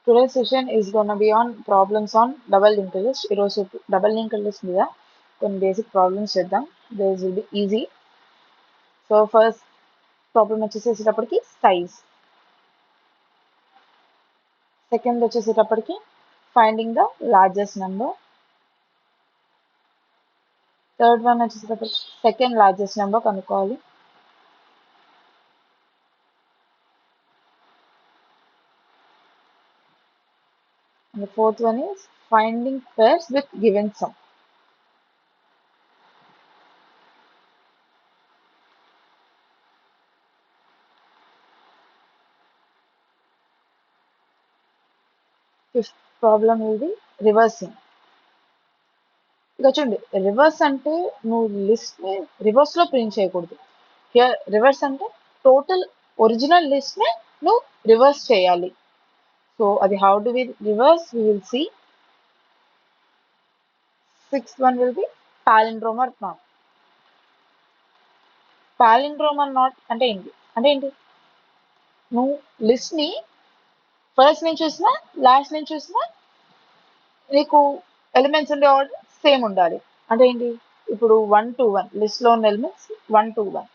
Today's session is gonna be on problems on double linked list. ఈరోజు double linked list మీద కొన్ని basic problems చేద్దాం. This will be easy. So first problem వచ్చేసేటప్పటికి size, second వచ్చేసేటప్పటికి finding the largest number, third one వచ్చేసేటప్పటికి second largest number కనుక్కోవాలి. And the fourth one is finding pairs with given sum. Fifth problem will be reversing. ఇక చూడండి, reverse అంటే నువ్వు list ని reverse లో ప్రింట్ చేయకూడదు. హియర్ రివర్స్ అంటే టోటల్ ఒరిజినల్ లిస్ట్ ని నువ్వు రివర్స్ చేయాలి. సో అది how do we reverse we will see. Sixth one will be palindrome or not. Palindrome or not అంటే ఏంటి నువ్వు లిస్ట్ ని ఫస్ట్ నుంచి చూసినా లాస్ట్ నుంచి చూసినా నీకు ఎలిమెంట్స్ ఉండే ఆర్డర్ సేమ్ ఉండాలి. అంటే ఏంటి, ఇప్పుడు 1 to 1 లిస్ట్ లో ఉన్న ఎలిమెంట్స్ 1 to 1,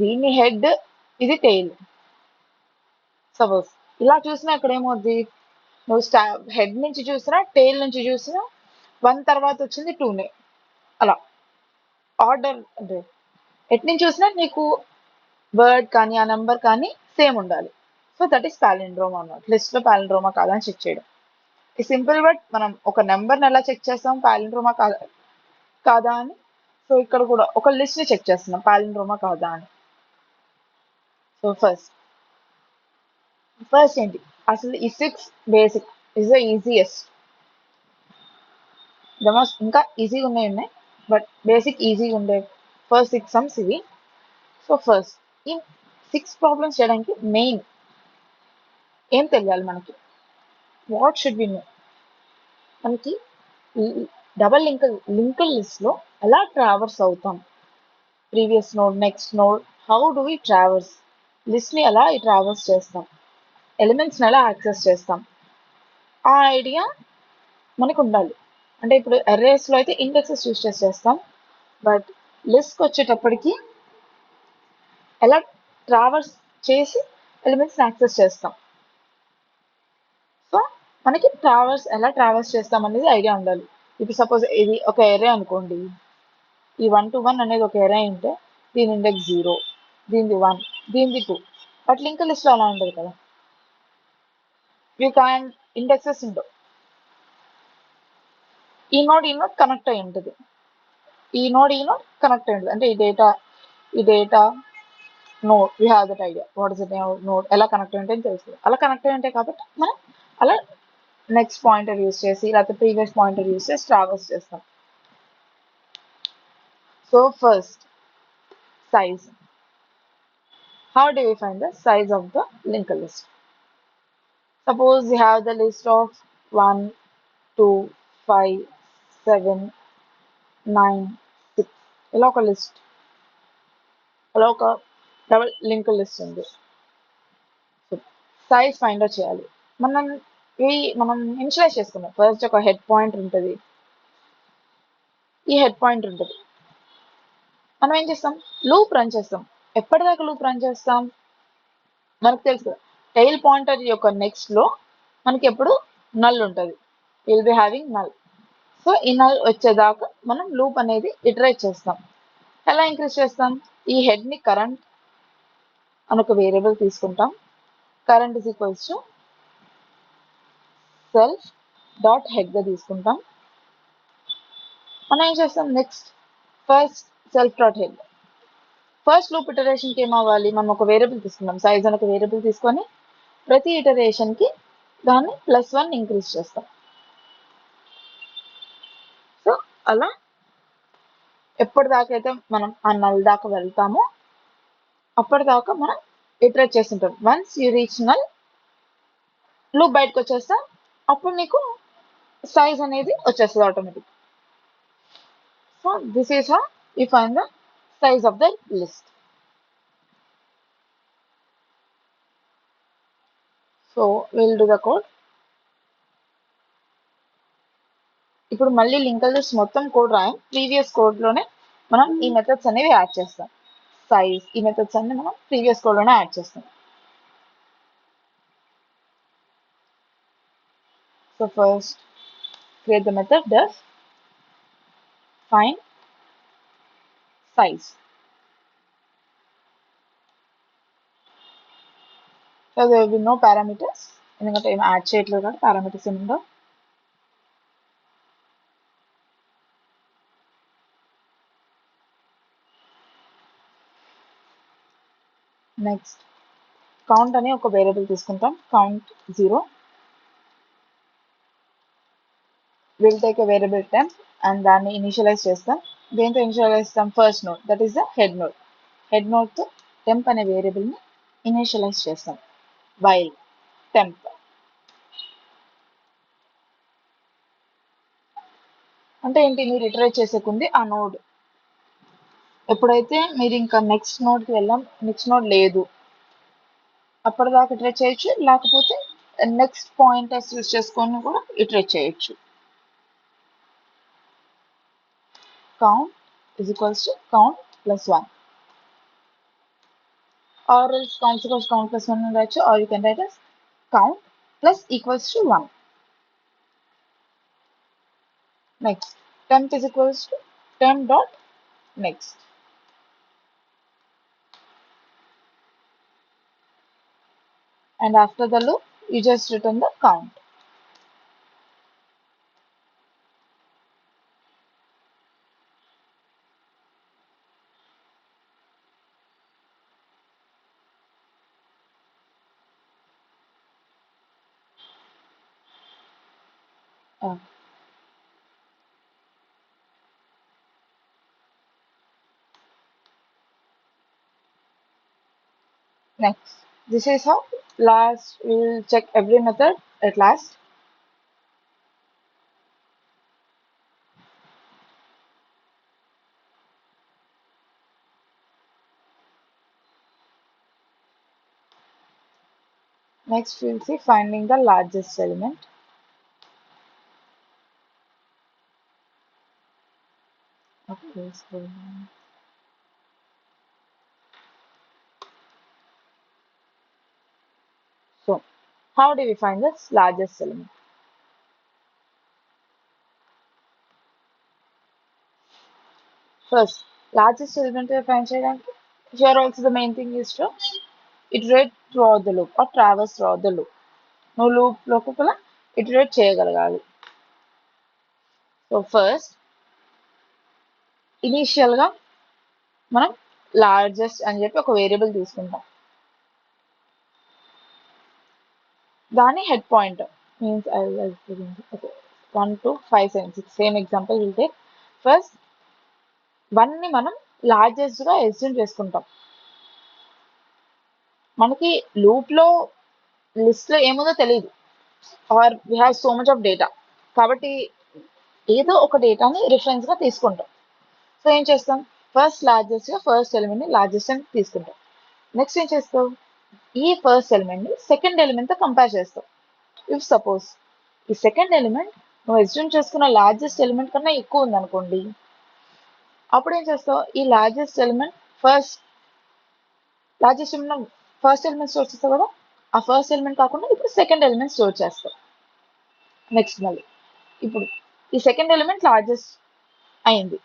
దీని హెడ్ ఇది టెయిల్. సపోజ్ ఇలా చూసినా ఇక్కడ ఏమవుద్ది, నువ్వు హెడ్ నుంచి చూసినా టెయిల్ నుంచి చూసినా 1 తర్వాత వచ్చింది 2నే, అలా ఆర్డర్ అంటే ఎట్ నుంచి చూసినా నీకు వర్డ్ కానీ ఆ నెంబర్ కానీ సేమ్ ఉండాలి. సో దట్ ఈస్ పాలిండ్రోమ్ అన్నమాట. లిస్ట్ లో పాలిండ్రోమా కాదని చెక్ చేయడం. ఈ సింపుల్ వర్డ్ మనం ఒక నెంబర్ని ఎలా చెక్ చేస్తాం పాలిండ్రోమా కాదా అని. సో ఇక్కడ కూడా ఒక లిస్ట్ ని చెక్ చేస్తున్నాం పాలిండ్రోమా కాదా అని. సో ఫస్ట్ ఏంటి, అసలు ఈ 6 basic is the easiest. The most ఇంకా ఈజీగా ఉన్నాయి, బట్ బేసిక్ ఈజీగా ఉండే ఫస్ట్ 6 సమ్స్ ఇవి. సో ఫస్ట్ ఈ 6 ప్రాబ్లమ్స్ చేయడానికి మెయిన్ ఏం తెలియాలి మనకి, వాట్ షుడ్ బి నో. మనకి డబల్ లింక్డ్ లిస్ట్ లో ఎలా ట్రావర్స్ అవుతాం, previous node next node, how do we traverse, list ని ఎలా ట్రావర్స్ చేస్తాం, ఎలిమెంట్స్ ని ఎలా యాక్సెస్ చేస్తాం, ఆ ఐడియా మనకు ఉండాలి. అంటే ఇప్పుడు అర్రేస్ లో అయితే ఇండెక్సెస్ యూస్ చేస్తాం, బట్ లిస్ట్ కి వచ్చేటప్పటికి ఎలా ట్రావర్స్ చేసి ఎలిమెంట్స్ ని యాక్సెస్ చేస్తాం. సో మనకి ఎలా ట్రావర్స్ చేస్తాం అనేది ఐడియా ఉండాలి. ఇప్పుడు సపోజ్ ఇది ఒక ఎరే అనుకోండి, ఈ 1 to 1 అనేది ఒక ఎరే ఉంటే దీని ఇండెక్స్ 0, దీనిది 1, దీనిది 2. బట్ లింక్ లిస్ట్ లో అలా ఉండదు కదా, యూ క్యాన్ ఇండెక్సెస్ ఉండవు. ఈ నోడ్ కనెక్ట్ అయి ఉంటుంది, ఈ నోడ్ కనెక్ట్ అయి ఉంటుంది. అంటే ఈ data node we have that idea what is node ఎలా కనెక్ట్ అయి ఉంటే తెలుస్తుంది. అలా కనెక్ట్ అయి ఉంటాయి కాబట్టి మనం అలా నెక్స్ట్ పాయింటర్ యూస్ చేసి లేకపోతే ప్రీవియస్ పాయింటర్ యూస్ చేసి ట్రావర్స్ చేస్తాం. So first size. How do we find the size of the linked list? Suppose you have the list of 1, 2, 5, 7, 9, 6. ఇలా ఒక లిస్ట్, అలా ఒక డబల్ లింక్ లిస్ట్ ఉంది. సైజ్ ఫైండ్ అవుట్ చేయాలి. మనం ఇనిషియలైజ్ చేసుకున్నాం. ఫస్ట్ ఒక హెడ్ పాయింటర్ ఉంటుంది, ఈ హెడ్ పాయింటర్ ఉంటుంది. మనం ఏం చేస్తాం, లూప్ రన్ చేస్తాం. ఎప్పటిదాకా లూప్ రన్ చేస్తాం మనకు తెలుసు, టైల్ పాయింటర్ యొక్క నెక్స్ట్ లో మనకి ఎప్పుడు నల్ ఉంటుంది, will be having null. So ఈ నల్ వచ్చేదాకా మనం లూప్ అనేది ఇటరేట్ చేస్తాం. ఎలా ఇంక్రీజ్ చేస్తాం, ఈ హెడ్ ని కరెంట్ అని ఒక వేరియబుల్ తీసుకుంటాం. Current is equals to self dot head గా తీసుకుంటాం. మనం ఏం చేస్తాం next, first self dot head. First loop iteration కి ఏమవ్వాలి, మనం ఒక వేరియబుల్ తీసుకున్నాం, సైజ్ అని ఒక వేరియబుల్ తీసుకొని ప్రతి ఇటరేషన్ కి దాన్ని +1 ఇంక్రీజ్ చేస్తాం. సో అలా ఎప్పటిదాకా అయితే మనం ఆ నల్ దాకా వెళ్తామో అప్పటిదాకా మనం ఇటరేట్ చేస్తుంటాం. Once you reach null, loop బయటకు వచ్చేస్తా, అప్పుడు నీకు సైజ్ అనేది వచ్చేస్తుంది automatic. So this is how you find the size of the list. So will do the code. ఇప్పుడు మళ్ళీ లింకర్ లిస్ట్ మొత్తం కోడ్ రాయం, ప్రీవియస్ కోడ్లోనే మనం ఈ మెథడ్స్ అనేవి యాడ్ చేస్తాం. సైజ్, ఈ మెథడ్స్ అన్ని మనం ప్రీవియస్ కోడ్లోనే యాడ్ చేస్తాం. So first create the method def find size. So there will be no parameters ఎందుకంటే ఏం యాడ్ చేయట్లేదు కాబట్టి పారామీటర్స్ ఏమి ఉండవు. నెక్స్ట్ కౌంట్ అని ఒక వేరియబుల్ తీసుకుంటాం, count 0. Will take a variable temp and దాన్ని ఇనిషియలైజ్ చేస్తాం. దేంతో ఇనిషియలైజ్ చేస్తాం? First node, that is the head node. Head నోడ్తో టెంప్ అనే వేరియబుల్ని ఇనిషియలైజ్ చేస్తాం. వైల్ టెంప్ అంటే ఏంటి? మీరు ఇటరేట్ చేసేకుంది ఆ నోడ్. ఎప్పుడైతే మీరు ఇంకా నెక్స్ట్ నోడ్కి వెళ్ళాం, నెక్స్ట్ నోడ్ లేదు, అప్పటిదాకా ఇటరేట్ చేయొచ్చు, లేకపోతే నెక్స్ట్ పాయింటర్స్ యూస్ చేసుకొని కూడా ఇటరేట్ చేయొచ్చు. Count is equals to count plus 1, or else count is equals to count plus 1 అని రాయొచ్చు, or you can write as count plus equals to 1. Next temp is equals to temp dot next. And after the loop you just return the count. Next, this is how last we will check every method at last. Next we will see finding the largest element. Okay, scroll down. So how do we find this largest element? First, largest element find చేయడానికి, here also the main thing is to iterate throughout the loop or traverse throughout the loop. నువ్వు loop లోపల iterate చేయగలగాలి. So first ఇనీషియల్గా మనం largest అని చెప్పి ఒక variable తీసుకుంటాం, దాని head point means 1 2 5 7 6 same example will take. First 1ని మనం లార్జెస్ట్గా ఎస్యూమ్ చేసుకుంటాం. మనకి లూప్లో లిస్ట్లో ఏముందో తెలియదు, or we have so much of data, కాబట్టి ఏదో ఒక డేటాని రిఫరెన్స్గా తీసుకుంటాం. సో ఏం చేస్తాం? ఫస్ట్ లార్జెస్ట్గా ఫస్ట్ ఎలిమెంట్ని లార్జెస్ట్ అని తీసుకుంటాం. నెక్స్ట్ ఏం చేస్తావు? ఈ ఫస్ట్ ఎలిమెంట్ని సెకండ్ ఎలిమెంట్తో కంపేర్ చేస్తావు. ఇఫ్ సపోజ్ ఈ సెకండ్ ఎలిమెంట్ నువ్వు ఎస్యూమ్ చేసుకున్న లార్జెస్ట్ ఎలిమెంట్ కన్నా ఎక్కువ ఉందనుకోండి, అప్పుడు ఏం చేస్తావు? ఈ largest element largest element first element store చేస్తావు కదా, ఆ ఫస్ట్ ఎలిమెంట్ కాకుండా ఇప్పుడు సెకండ్ ఎలిమెంట్ స్టోర్ చేస్తావు. నెక్స్ట్ మళ్ళీ ఇప్పుడు ఈ సెకండ్ ఎలిమెంట్ లార్జెస్ట్ అయింది,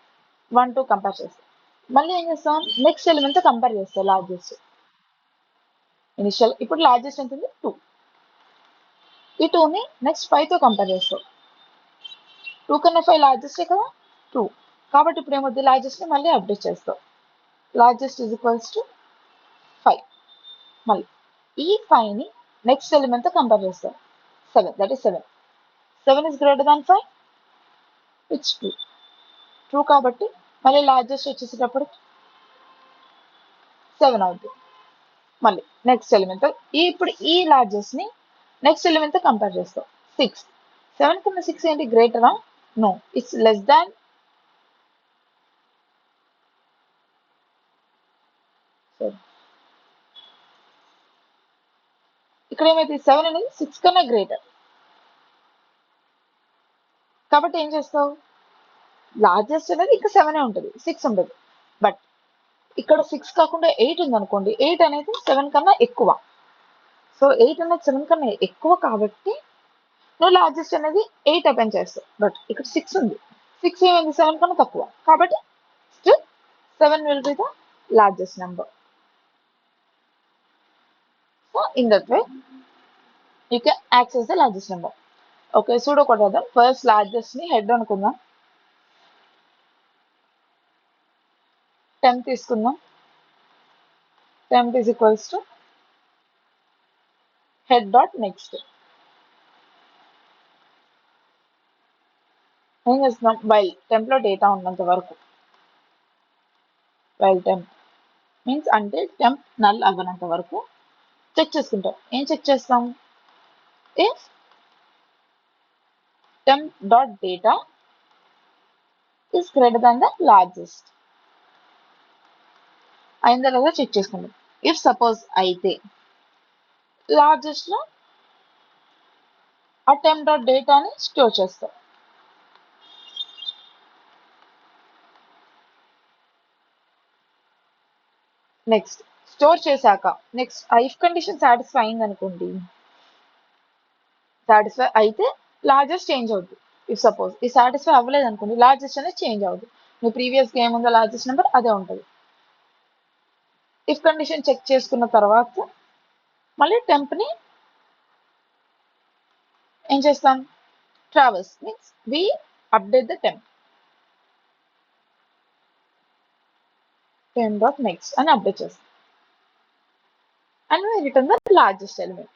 1 2 కంపేర్ చేస్తాం. మళ్ళీ ఏం చేస్తాం? నెక్స్ట్ ఎలిమెంట్తో కంపేర్ చేస్తాం లార్జెస్ట్. ఇనిషియల్ ఇప్పుడు లార్జెస్ట్ ఎంత ఉంది? 2. ఈ 2ని నెక్స్ట్ 5తో కంపేర్ చేస్తాం. 2 కన్నా 5 లార్జెస్టే కదా, 2. కాబట్టి ఇప్పుడు ఏమవుతుంది? లార్జెస్ట్ని మళ్ళీ అప్డేట్ చేస్తాం. Largest is equals to 5. మళ్ళీ ఈ 5ని నెక్స్ట్ ఎలిమెంట్తో కంపేర్ చేస్తాం. 7, that is 7. 7 is greater than 5, it's 2. True కాబట్టి మళ్ళీ లార్జెస్ట్ వచ్చేసేటప్పుడు 7 అవుతుంది. మళ్ళీ నెక్స్ట్ ఎలిమెంట్తో ఇప్పుడు ఈ లార్జెస్ట్ని నెక్స్ట్ ఎలిమెంట్తో కంపేర్ చేస్తాం. 6. 7 కన్నా 6 ఏంటి? గ్రేటరా? No, it's less than. ఇక్కడ ఏమైతే 7 అనేది 6 కన్నా గ్రేటర్, కాబట్టి ఏం చేస్తావు, లార్జెస్ట్ అనేది ఇంకా 7 ఉంటుంది, 6 ఉండదు. బట్ ఇక్కడ 6 కాకుండా 8 ఉంది అనుకోండి, 8 అనేది 7 కన్నా ఎక్కువ. సో 8 అనేది 7 కన్నా ఎక్కువ కాబట్టి నువ్వు లార్జెస్ట్ అనేది 8 అపెండ్ చేస్తావు. బట్ ఇక్కడ 6 ఉంది, 6 ఏమైంది 7 కన్నా తక్కువ, కాబట్టి still 7 will be the largest number. So in that way you can access the largest number. Okay, pseudo కొట్టేద్దాం. ఫస్ట్ లార్జెస్ట్ ని హెడ్ అనుకుందాం, 10 తీసుకుందాం. 10 is equals to head dot next. ఏం చేస్తున్నాం, వైల్ టెంప్ లో డేటా ఉన్నంత వరకు, వైల్ టెంప్ మీన్స్ అంటే టెంప్ నల్ అవ్వనంత వరకు చెక్ చేసుకుంటాం. ఏం చెక్ చేస్తాం, if temp dot data is greater than the largest, అయిందా లేదా చెక్ చేసుకుంటాం. ఇఫ్ సపోజ్ అయితే లార్జెస్ట్ లో ఆ టెంప్ డాట్ డేటాని స్టోర్ చేస్తాం. నెక్స్ట్ స్టోర్ చేశాక నెక్స్ట్ ఇఫ్ కండిషన్ సాటిస్ఫై అయింది అనుకోండి, సాటిస్ఫై అయితే లార్జెస్ట్ చేంజ్ అవుతుంది. ఇఫ్ సపోజ్ ఈ సాటిస్ఫై అవ్వలేదు అనుకోండి, లార్జెస్ట్ అనేది చేంజ్ అవుతుంది. నువ్వు ప్రీవియస్ గేమ్ ఉందో లార్జెస్ట్ నెంబర్ అదే ఉంటుంది. ఇఫ్ కండిషన్ చెక్ చేసుకున్న తర్వాత మళ్ళీ టెంప్ ని ఏం చేస్తాం, travels means we update the temp, temp dot next అని అప్డేట్ చేస్తాం, and we return the largest element.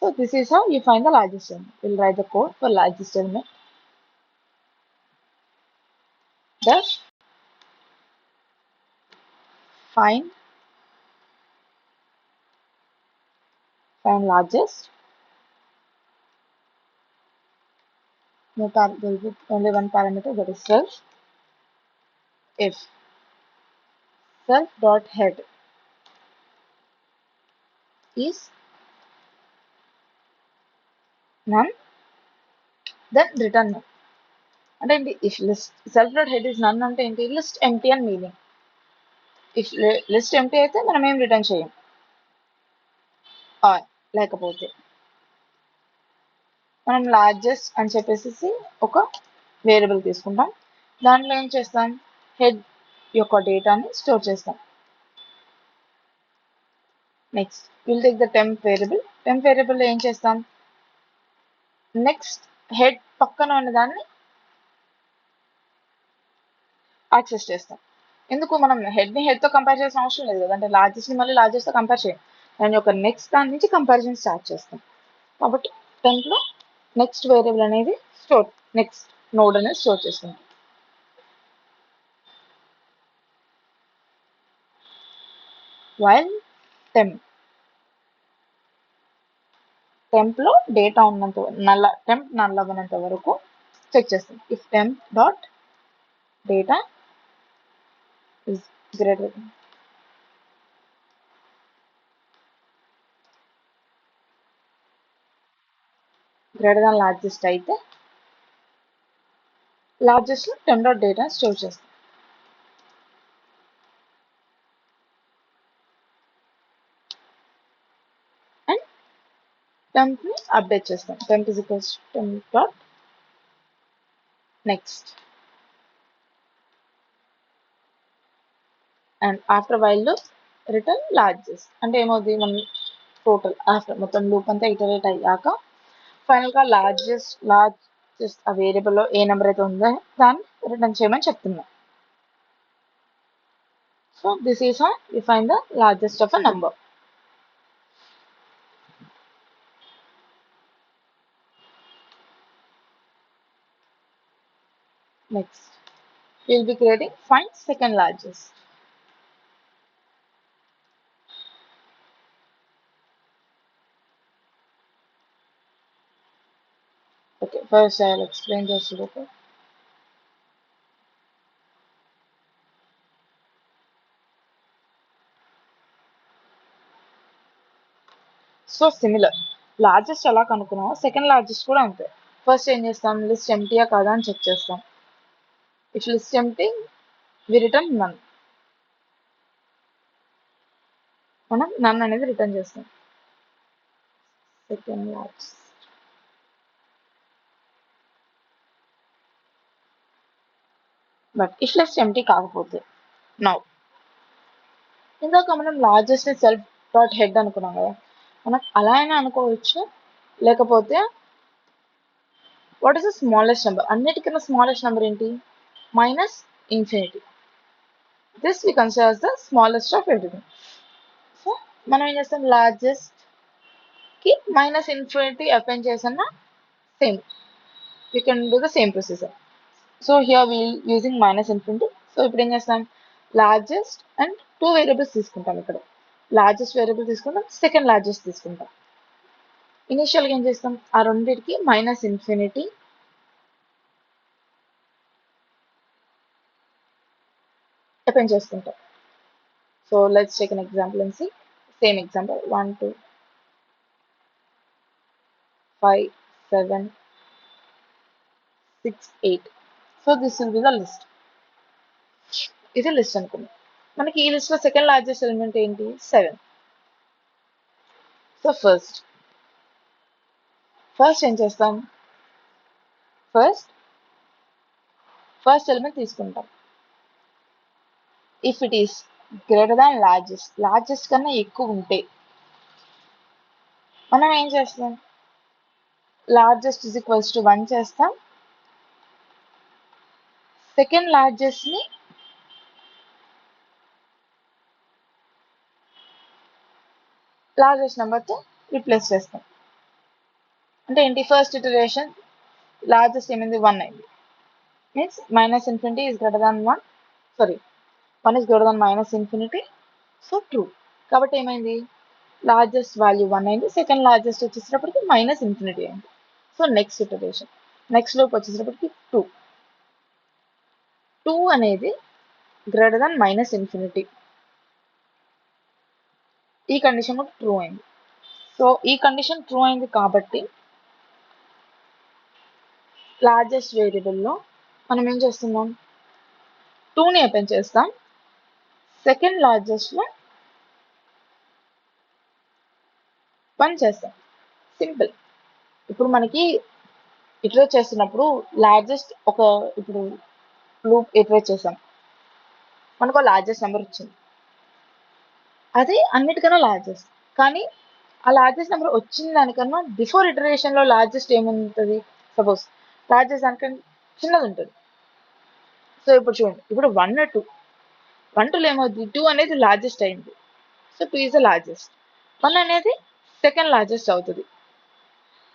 So this is how you find the largest element. We'll write the code for largest element. Thus find largest. No, there will be only one parameter, that is self. If self dot head is none, then return none. అంటే ఏంటి, if list self dot head is none అంటే ఏంటి, list empty అని meaning. If list empty అయితే మనం ఏం return చేయం, are లేకపోతే మనం లార్జెస్ట్ అని చెప్పేసి ఒక వేరియబుల్ తీసుకుంటాం, దాంట్లో ఏం చేస్తాం, హెడ్ యొక్క డేటాని స్టోర్ చేస్తాం. Next will take the temp variable, temp variable ఏం చేస్తాం, నెక్స్ట్ హెడ్ పక్కన ఉన్న దాన్ని యాక్సెస్ చేస్తాం. ఎందుకు, మనం హెడ్తో కంపేర్ చేసిన అవసరం లేదు కదా, అంటే లార్జెస్ట్ని మళ్ళీ లార్జెస్ట్తో కంపేర్ చేయం, దాని యొక్క నెక్స్ట్ దాని నుంచి కంపారిజన్ స్టార్ట్ చేస్తాం. కాబట్టి టెంప్లో నెక్స్ట్ వేరియబుల్ అనేది స్టోర్, నెక్స్ట్ నోడ్ అనేది స్టోర్ చేస్తాం. వైల్ టెంప్లో డేటా ఉన్నంత టెంప్ నల్ అవ్వనంత వరకు చెక్ చేస్తాం. If temp dot data is greater than largest అయితే లార్జెస్ట్లో టెంప్ డాట్ డేటా స్టోర్ చేస్తాం. అండ్ టెంప్ని అప్డేట్ చేస్తాం, temp is equals temp dot next. And after while loop return largest అంటే ఏమవుతుంది, మనం total after మొత్తం loop అంతా ఇటరేట్ అయ్యాక ఫైనల్గా లార్జెస్ట్ ఆ వేరియబుల్లో ఏ నెంబర్ అయితే ఉందో దాన్ని రిటర్న్ చేయమని చెప్తున్నాం. So this is how you find the largest of a number. Next, we'll be creating find second largest. Okay, first I'll explain the pseudocode. So similar, largest ఎలా కనుక్కున్నామో second largest కూడా అంతే. First ఏం చేస్తాం, list ఎంటీయా కాదా అని check చేస్తాం. If list empty we return none, మనం నన్ అనేది రిటర్న్ చేస్తాం. Second largest, but if list empty కాకపోతే నౌ, ఇందాక మనం లార్జెస్ట్ సెల్ఫ్ డాట్ హెడ్ అనుకున్నాం కదా, మనం అలా అయినా అనుకోవచ్చు. లేకపోతే what is the smallest number, అన్నిటికన్నా స్మాలెస్ట్ నెంబర్ ఏంటి, minus infinity. This we consider the smallest of everything. So మనం ఏం చేస్తాం, లార్జెస్ట్ కి మైనస్ ఇన్ఫినిటీ అపెండ్ చేసిన same, you can do the same procedure. So here we using minus infinity. So ఇప్పుడు ఏం చేస్తాం, లార్జెస్ట్ అండ్ టూ వేరియబుల్స్ తీసుకుంటాం. ఇక్కడ లార్జెస్ట్ వేరియబుల్ తీసుకుంటాం, సెకండ్ లార్జెస్ట్ తీసుకుంటాం. ఇనిషియల్గా ఏం చేస్తాం, ఆ రెండింటికి మైనస్ ఇన్ఫినిటీ అపెండ్ చేసుకుంటాం. So let's take an example and see. Same example, 1 2 5 7 6 8. So this will be the list. ఇది లిస్ట్ అనుకుందాం. మనకి ఈ లిస్ట్ లో సెకండ్ లార్జెస్ట్ ఎలిమెంట్ ఏంటి, 7. సో ఫస్ట్ ఏం చేస్తాం, ఫస్ట్ ఎలిమెంట్ తీసుకుంటాం. If it is greater than largest కన్నా ఎక్కువ ఉంటే మనం ఏం చేస్తాం, లార్జెస్ట్ ఇస్ ఈక్వల్స్ టు 1 చేస్తాం. సెకండ్ లార్జెస్ట్ ని లార్జెస్ట్ నెంబర్తో రీప్లేస్ చేస్తాం. అంటే ఏంటి, ఫస్ట్ ఇటరేషన్ లార్జెస్ట్ ఏమైంది, 1 అయింది. Means minus infinity is greater than 1, sorry 1 is greater than minus infinity. So true. కాబట్టి ఏమైంది, లార్జెస్ట్ వాల్యూ 1 అయింది, సెకండ్ లార్జెస్ట్ వచ్చేసేటప్పటికి మైనస్ ఇన్ఫినిటీ అయింది. సో నెక్స్ట్ ఇటరేషన్, నెక్స్ట్ లోపు వచ్చేసేటప్పటికి 2 అనేది గ్రేటర్ దాన్ మైనస్ ఇన్ఫినిటీ. ఈ కండిషన్ కూడా ట్రూ అయింది. సో ఈ కండిషన్ ట్రూ అయింది కాబట్టి లార్జెస్ట్ వేరియబుల్లో మనం ఏం చేస్తున్నాం, 2ని అపెండ్ చేస్తాం. సెకండ్ లార్జెస్ట్లో 1 చేస్తాం. సింపుల్. ఇప్పుడు మనకి ఇటరేట్ చేస్తున్నప్పుడు లార్జెస్ట్ ఇప్పుడు లూప్ ఇటరేట్ చేసాం, మనకు లార్జెస్ట్ నెంబర్ వచ్చింది, అది అన్నిటికన్నా లార్జెస్ట్. కానీ ఆ లార్జెస్ట్ నెంబర్ వచ్చిన దానికన్నా బిఫోర్ ఇటరేషన్లో లార్జెస్ట్ ఏముంటుంది, సపోజ్ లార్జెస్ట్ దానికన్నా చిన్నది ఉంటుంది. సో ఇప్పుడు చూడండి, ఇప్పుడు 1 2 ఏమవుతుంది, 2 అనేది లార్జెస్ట్ అయింది. సో 2 ఈజ్ ద లార్జెస్ట్, 1 అనేది సెకండ్ లార్జెస్ట్ అవుతుంది.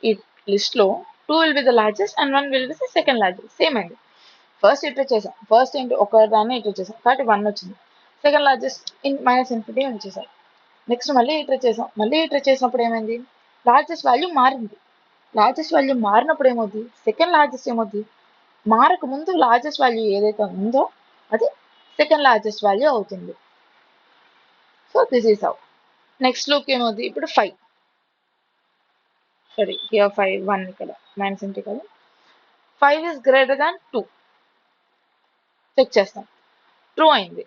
ఈ లిస్ట్లో 2 will be the largest and 1 will be the second largest. Same అయింది. ఫస్ట్ ఇటరేట్ చేసాం, ఫస్ట్ ఏంటి ఒక దాన్ని ఇటరేట్ చేసాం కాబట్టి 1 వచ్చింది, సెకండ్ లార్జెస్ట్ మైనస్ ఇన్ఫినిటీ వచ్చేసాం. నెక్స్ట్ మళ్ళీ ఇటరేట్ చేసాం, మళ్ళీ ఇటరేట్ చేసినప్పుడు ఏమైంది, లార్జెస్ట్ వాల్యూ మారింది. లార్జెస్ట్ వాల్యూ మారినప్పుడు ఏమవుతుంది, సెకండ్ లార్జెస్ట్ ఏమవుతుంది, మారక ముందు లార్జెస్ట్ వాల్యూ ఏదైతే ఉందో అది సెకండ్ లార్జెస్ట్ వాల్యూ అవుతుంది. So this is how. Next లోకి ఏమవుతుంది, ఇప్పుడు 5, సారీ హియర్ 5 1 ఇక్కడ మైనస్ ఇంటి కదా, 5 ఈస్ గ్రేటర్ దాన్ 2 చెక్ చేస్తాం, ట్రూ అయింది.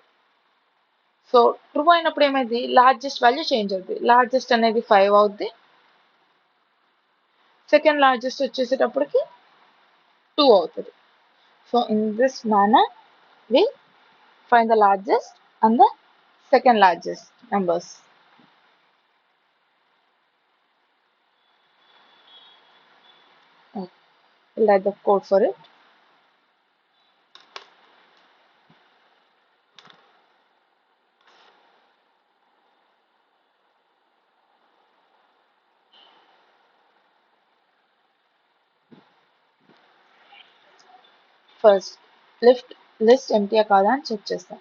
సో ట్రూ అయినప్పుడు ఏమైంది, లార్జెస్ట్ వాల్యూ చేంజ్ అవుతుంది, లార్జెస్ట్ అనేది 5 అవుద్ది, సెకండ్ లార్జెస్ట్ వచ్చేసేటప్పటికి 2 అవుతుంది. So in this manner we find the largest and the second largest numbers. Okay. We'll write the code for it. First, list empty కాదా అని check చేస్తాం.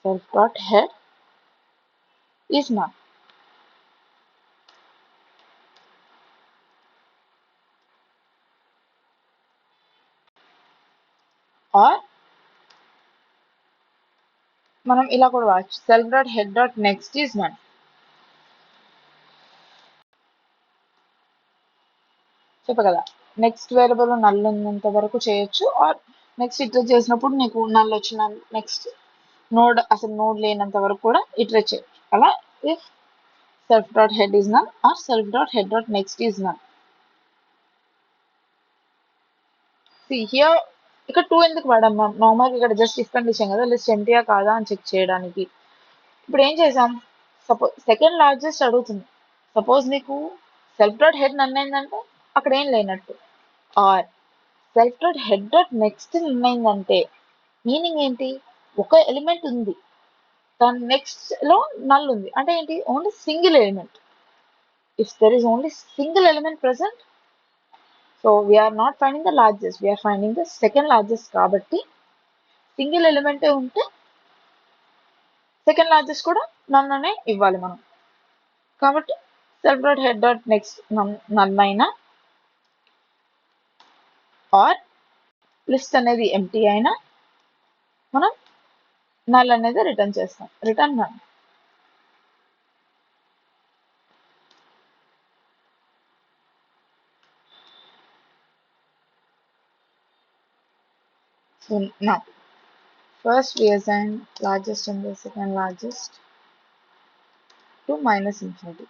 Self dot head is none. Or మనం ఇలా కూడా వాడచ్చు, self dot head dot next is none. చెప్ప కదా, next variable null ఉన్నంత వరకు చేయొచ్చు, ఆర్ నెక్స్ట్ ఇటరేట్ చేసినప్పుడు నీకు నల్ వచ్చిన నెక్స్ట్ నోడ్ అసలు నోడ్ లేనంత వరకు కూడా ఇటరేట్ చేయొచ్చు. అలా if self dot head is null or self dot head dot next is null. Here ఇక్కడ 2 ఎందుకు వాడాం మ్యామ్? నార్మల్గా ఇక్కడ జస్ట్ ఇఫ్ కండిషన్ కదా, లిస్ట్ ఎంటీయా కాదా అని చెక్ చేయడానికి. ఇప్పుడు ఏం చేసాం, సపోజ్ సెకండ్ లార్జెస్ట్ అడుగుతుంది. సపోజ్ నీకు సెల్ఫ్ డాట్ హెడ్ నన్ అయిందంటే అక్కడ ఏం లేనట్టు, or self dot head dot next none అయిందంటే మీనింగ్ ఏంటి, ఒక ఎలిమెంట్ ఉంది దాని నెక్స్ట్ లో నల్ ఉంది అంటే ఏంటి, only single element. If there is only single element present, so we're not finding the largest, we're finding the second largest. కాబట్టి సింగిల్ ఎలిమెంటే ఉంటే సెకండ్ లార్జెస్ట్ కూడా నన్ అనే ఇవ్వాలి మనం. కాబట్టి self dot head dot next none అయినా or list అనేది ఎంటీ అయినా మనం నల్ అనేది రిటర్న్ చేస్తాం, return null. So now first we assign largest and the second largest to minus infinity.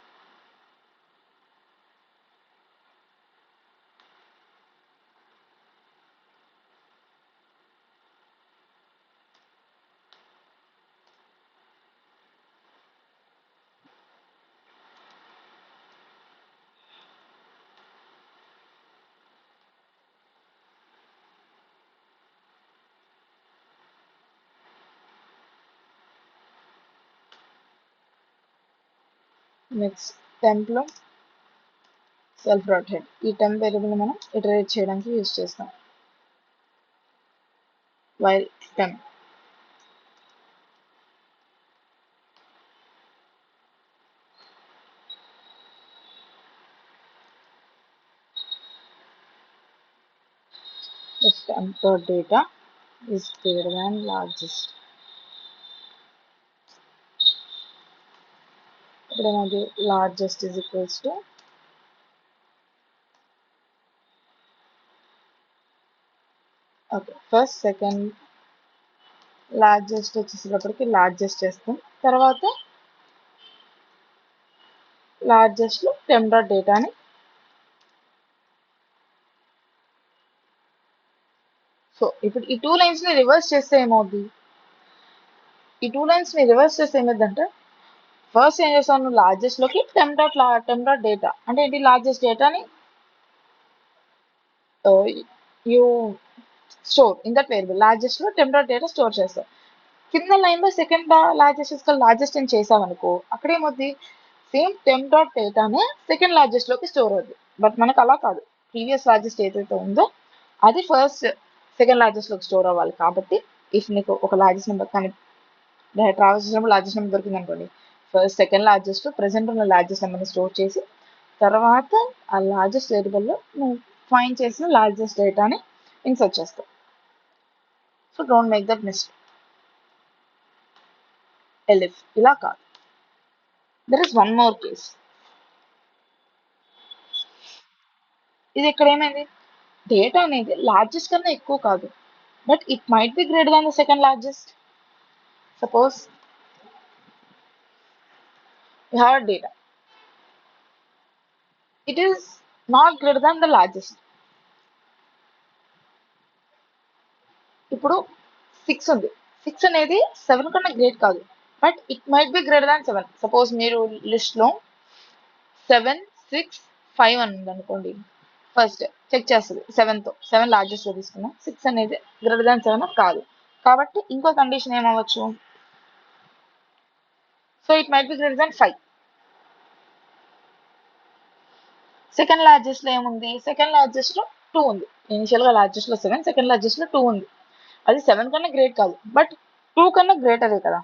Next temp లో సెల్ఫ్ డాట్ హెడ్, ఈ temp variable మనం iterate చేయడానికి యూజ్ చేస్తాం. While temp if temp dot data is greater than largest. ఇప్పుడు ఏమవుతుంది, largest is equals to okay first second largest వచ్చేసేటప్పటికి largest చేస్తాం, తర్వాత లార్జెస్ట్ లో టెంప్ డాట్ డేటాని. సో ఇప్పుడు ఈ 2 లైన్స్ ని రివర్స్ చేస్తే ఏమవుద్ది, ఈ 2 లైన్స్ ని రివర్స్ చేస్తే ఏమైందంటే ఫస్ట్ ఏం చేస్తాను, నువ్వు లార్జెస్ట్ లోకి టెంప్ డాట్ డేటా అంటే ఏంటి, లార్జెస్ట్ డేటాని you store in that variable. Largest లో టెంప్ డాట్ డేటా స్టోర్ చేస్తావు. కింద లైన్ లో సెకండ్ లార్జెస్ట్ లార్జెస్ట్ అని చేసామనుకో అక్కడ ఏమవుద్ది, సేమ్ టెంప్ డాట్ డేటానే సెకండ్ లార్జెస్ట్ లోకి స్టోర్ అవుద్ది. బట్ మనకు అలా కాదు, ప్రీవియస్ లార్జెస్ట్ ఏదైతే ఉందో అది ఫస్ట్ సెకండ్ లార్జెస్ట్ లోకి స్టోర్ అవ్వాలి. కాబట్టి ఇఫ్ నీకు ఒక లార్జెస్ట్ నెంబర్ కానీ ట్రావెల్ చేసినప్పుడు లార్జెస్ట్ నెంబర్ దొరికింది అనుకోండి, ఫస్ట్ సెకండ్ లార్జెస్ట్ ప్రెసెంట్ ఉన్న లార్జెస్ట్ నెంబర్ని స్టోర్ చేసి తర్వాత ఆ లార్జెస్ట్ వేరియబుల్లో నువ్వు ఫైండ్ చేసిన లార్జెస్ట్ డేటాని ఇన్సర్ట్ చేస్తావు. So don't make that mistake. Elif ఇలా కాదు. There is one more case. ఇది ఇక్కడ ఏమైంది, డేటా అనేది లార్జెస్ట్ కన్నా ఎక్కువ కాదు, but it might be greater than the second largest. Suppose you have a data, it is not greater than the largest. ఇప్పుడు 6 ఉంది, 6 అనేది 7 కన్నా గ్రేట్ కాదు, but it might be greater than 7. Suppose మీరు లిస్ట్ లో 7 6 5 అని ఉంది అనుకోండి, ఫస్ట్ చెక్ చేస్తుంది 7 లార్జెస్ట్ లో తీసుకున్నాం, 6 అనేది గ్రేటర్ దాన్ 7 కాదు. కాబట్టి ఇంకో కండిషన్ ఏమవచ్చు, so it might be greater than 5. Second largest లో ఏముంది, సెకండ్ లార్జెస్ట్ లో 2 ఉంది. ఇనిషియల్ గా లార్జెస్ట్ లో 7, సెకండ్ లార్జెస్ట్ లో 2 ఉంది. అది 7 కన్నా గ్రేట్ కాదు, బట్ 2 కన్నా గ్రేటరే కదా.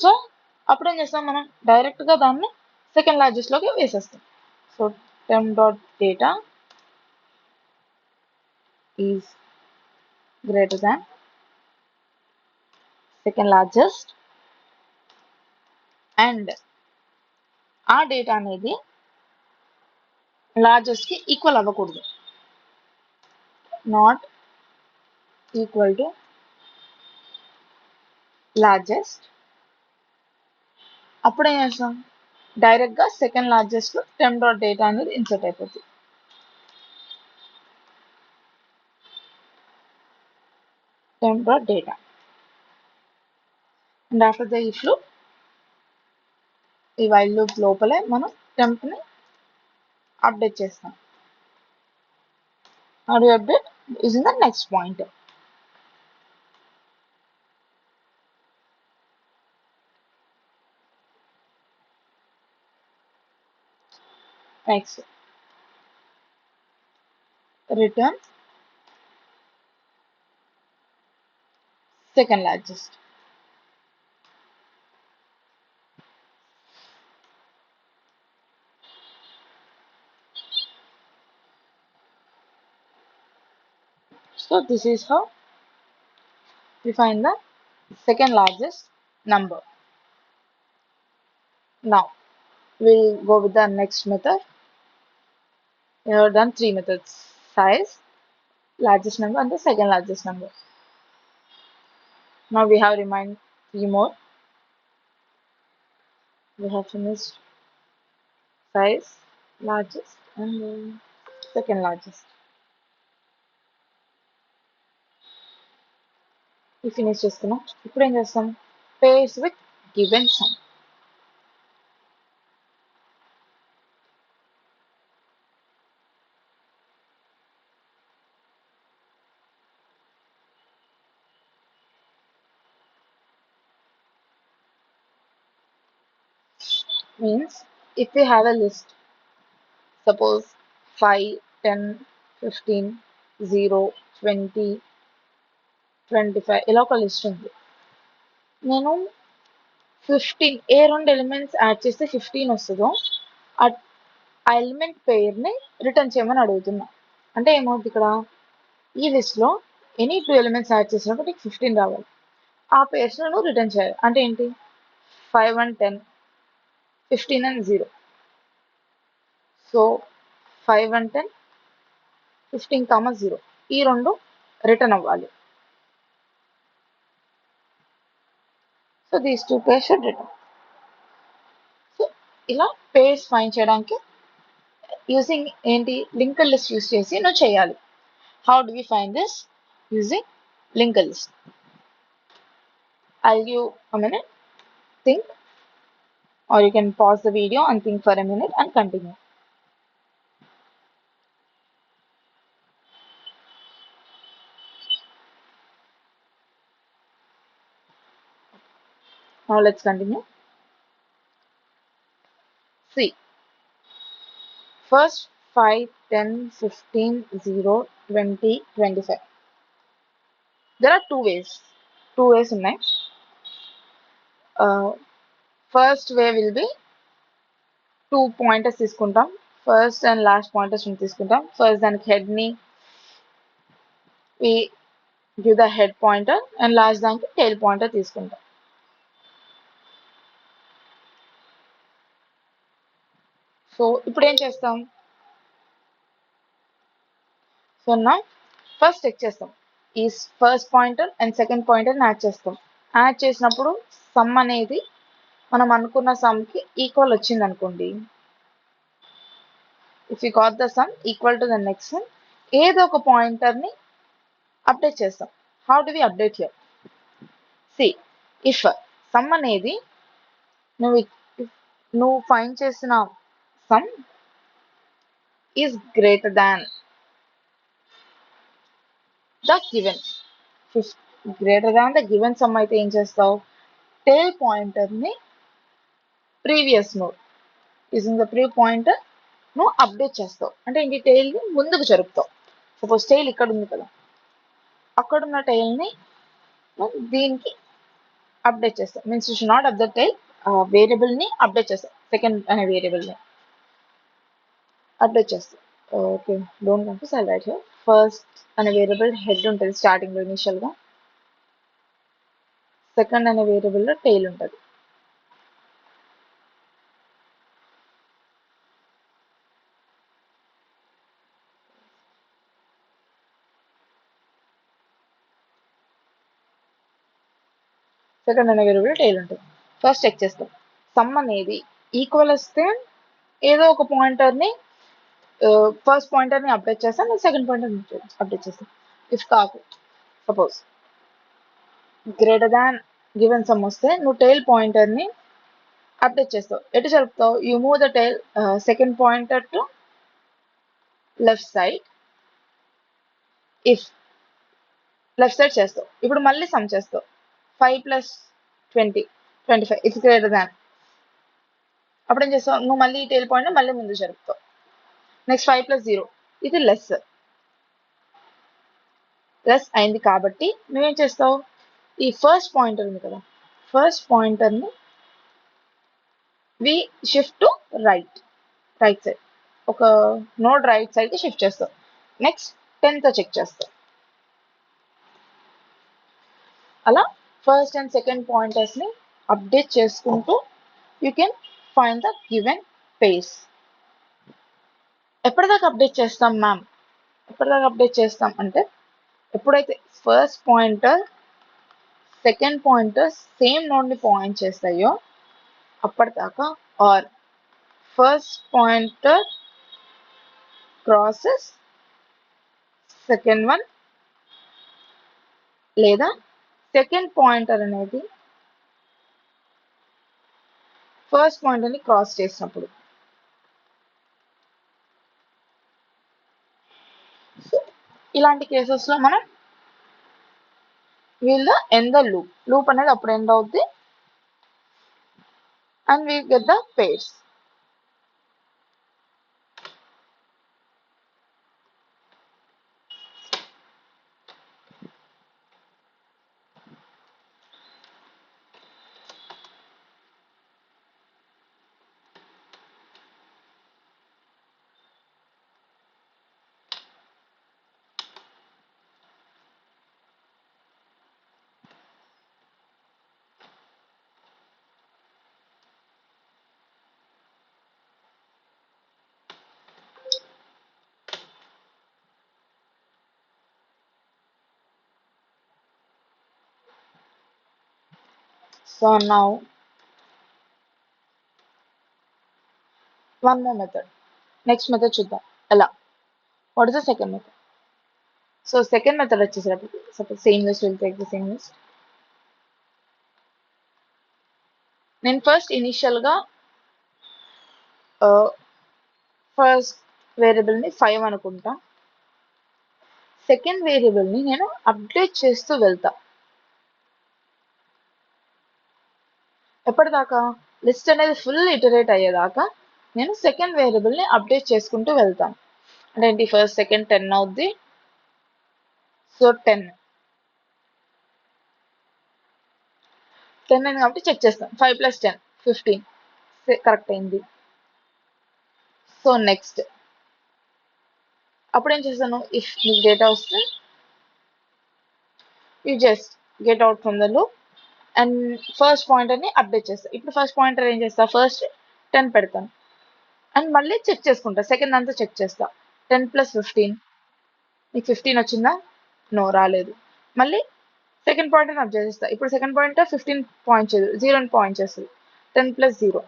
సో అప్పుడు ఏం చేస్తాం, మనం డైరెక్ట్ గా దాన్ని సెకండ్ లార్జెస్ట్ లోకి వేసేస్తాం. So temp dot data is greater than second largest, and ఆ డేటా అనేది లార్జెస్ట్ కి ఈక్వల్ అవ్వకూడదు, నాట్ ఈక్వల్ టు లార్జెస్ట్. అప్పుడు ఏం చేస్తాం, డైరెక్ట్ గా సెకండ్ లార్జెస్ట్ లో టెంప్ డాట్ డేటా అనేది ఇన్సర్ట్ అయిపోతుంది. Temp dot data and after the if loop, ఈ వైల్ లూప్ లోపలే మనం టెంప్ ని అప్డేట్ చేస్తాం. How do you update? Using the next pointer. Next, return second largest. So this is how we find the second largest number. Now we'll go with the next method. We have done three methods: size, largest number, and the second largest number. Now we have remained three more. We have finished size, largest, and second largest. We finish చేసుకున్నాం. ఇప్పుడు ఏం చేస్తాం, pairs with given sum. Means if we have a list, suppose 5, 10, 15, 0, 20, 25 ఇలా ఒక list ఉంది. నేను 15 ఏ రెండు elements add చేస్తే 15 వస్తుందో ఆ ఎలిమెంట్ పేరుని రిటర్న్ చేయమని అడుగుతున్నా. అంటే ఏమవుతుంది ఇక్కడ, ఈ లిస్ట్లో ఎనీ 2 ఎలిమెంట్స్ యాడ్ చేసినప్పుడు నీకు 15 రావాలి. ఆ పేర్స్ నువ్వు రిటర్న్ చేయాలి. అంటే ఏంటి, 5 and 10, 15 and 0. సో 5 and 10, 15, 0 ఈ రెండు రిటర్న్ అవ్వాలి. So these two pairs should return. So ఇలా పేర్స్ ఫైండ్ చేయడానికి యూజింగ్ ఏంటి, లింక్డ్ లిస్ట్ యూజ్ చేసి నువ్వు చేయాలి. How do we find this? Using linked list. I'll give a minute, think, or you can pause the video and think for a minute and continue. Now let's continue. See, first 5, 10, 15, 0, 20, 25. There are two ways. Two ways ఉన్నాయి. First way will be two pointers తీసుకుంటాం. First and last pointers తీసుకుంటాం. First దానికి హెడ్ని we give the head pointer and last దానికి tail pointer తీసుకుంటాం. So ఇప్పుడు ఏం చేస్తాం, సో నా ఫస్ట్ చెక్ చేస్తాం, ఈ first pointer and second pointer add చేస్తాం. యాడ్ చేసినప్పుడు సమ్ అనేది మనం అనుకున్న సమ్కి ఈక్వల్ వచ్చింది అనుకోండి, if you got the sum equal to the next sum, ఏదో ఒక పాయింటర్ని అప్డేట్ చేస్తాం. How do we update here? C, if sum అనేది నువ్వు ఫైండ్ చేసిన sum is greater than the given, greater than the given sum అయితే ఏం చేస్తావు, టేల్ పాయింటర్ని previous node using the previous pointer నువ్వు అప్డేట్ చేస్తావు. అంటే ఏంటి, టైల్ని ముందుకు జరుపుతావు. సపోజ్ టైల్ ఇక్కడ ఉంది కదా, అక్కడున్న టైల్ని దీనికి అప్డేట్ చేస్తావు. Means you should not update tail, వేరియబుల్ని అప్డేట్ చేస్తావు, సెకండ్ అనే వేరియబుల్ని అప్డేట్ చేస్తావు. Okay, don't confuse, I write here. First అనే వేరియబుల్ హెడ్ ఉంటుంది స్టార్టింగ్లో ఇనిషియల్గా, సెకండ్ అనే వేరియబుల్లో టైల్ ఉంటుంది. సెకండ్ అనే వేరియబుల్ టైల్ ఉంటుంది. ఫస్ట్ చెక్ చేస్తాం సమ్ అనేది ఈక్వల్ వస్తే ఏదో ఒక పాయింటర్ని ఫస్ట్ పాయింటర్ని అప్డేట్ చేస్తాం, నేను సెకండ్ పాయింటర్ని అప్డేట్ చేస్తాం. ఇఫ్ కాకు suppose greater than given sum వస్తే నువ్వు టైల్ పాయింటర్ని అప్డేట్ చేస్తావు. ఎటు జరుపుతావు? You move the tail second pointer to left side. If left side చేస్తావు, ఇప్పుడు మళ్ళీ సమ్ చేస్తావు 5 + 20 25 ఇట్స్ గ్రేటర్ దాన్. అప్పుడు ఏం చేస్తావు? నువ్వు మళ్ళీ టైల్ పాయింట్ మళ్ళీ ముందు జరుపుతావు. నెక్స్ట్ 5 + 0 ఇది లెస్ అయింది కాబట్టి నువ్వేం చేస్తావు? ఈ ఫస్ట్ పాయింటర్ ఉంది కదా, ఫస్ట్ పాయింటర్ని we shift to right side, ఒక నోడ్ రైట్ సైడ్కి షిఫ్ట్ చేస్తావు. నెక్స్ట్ 10తో చెక్ చేస్తావు. అలా ఫస్ట్ అండ్ సెకండ్ పాయింటర్స్ని అప్డేట్ చేసుకుంటూ you can find the given pace. ఎప్పటిదాకా అప్డేట్ చేస్తాం మ్యామ్? ఎప్పటిదాకా అప్డేట్ చేస్తాం అంటే ఎప్పుడైతే first pointer second pointer same నోడ్ని పాయింట్ చేస్తాయో అప్పటిదాకా, or first pointer crosses second one, లేదా సెకండ్ పాయింటర్ అనేది ఫస్ట్ పాయింటర్ని క్రాస్ చేసినప్పుడు. ఇలాంటి కేసెస్లో మనం వీల్ ఎండ్ ద లూప్ అనేది అప్పుడు ఎండ్ అవుద్ది and we get the pairs. So now one more method. Next method చూద్దాం ఎలా. What is the second method? So second method వచ్చేసరికి suppose same list, will take the same list. నేను first ఇనిషియల్గా first వేరియబుల్ని 5 అనుకుంటా, second వేరియబుల్ని నేను update చేస్తూ వెళ్తా. ఎప్పటిదాకా? లిస్ట్ అనేది ఫుల్ ఇటరేట్ అయ్యేదాకా నేను సెకండ్ వేరియబుల్ని అప్డేట్ చేసుకుంటూ వెళ్తాను. అంటే ఏంటి? ఫస్ట్ సెకండ్ 10 అవుద్ది, సో 10 అయింది కాబట్టి చెక్ చేస్తాను. 5 + 10 15 కరెక్ట్ అయింది. సో నెక్స్ట్ అప్పుడు ఏం చేస్తాను? ఇఫ్ మీకు డేటా వస్తే you just get out from the loop and first పాయింటర్ని అప్డేట్ చేస్తాను. ఇప్పుడు ఫస్ట్ పాయింటర్ ఏం చేస్తా? ఫస్ట్ 10 పెడతాను అండ్ మళ్ళీ చెక్ చేసుకుంటా, సెకండ్ అంతా చెక్ చేస్తా. 10 + 15 నీకు 15 వచ్చిందా? నో, రాలేదు. మళ్ళీ సెకండ్ పాయింటర్ని అప్డేట్ చేస్తా. ఇప్పుడు సెకండ్ పాయింటర్ 15 పాయింట్ చేయదు, 0ని పాయింట్ చేస్తుంది. 10 + 0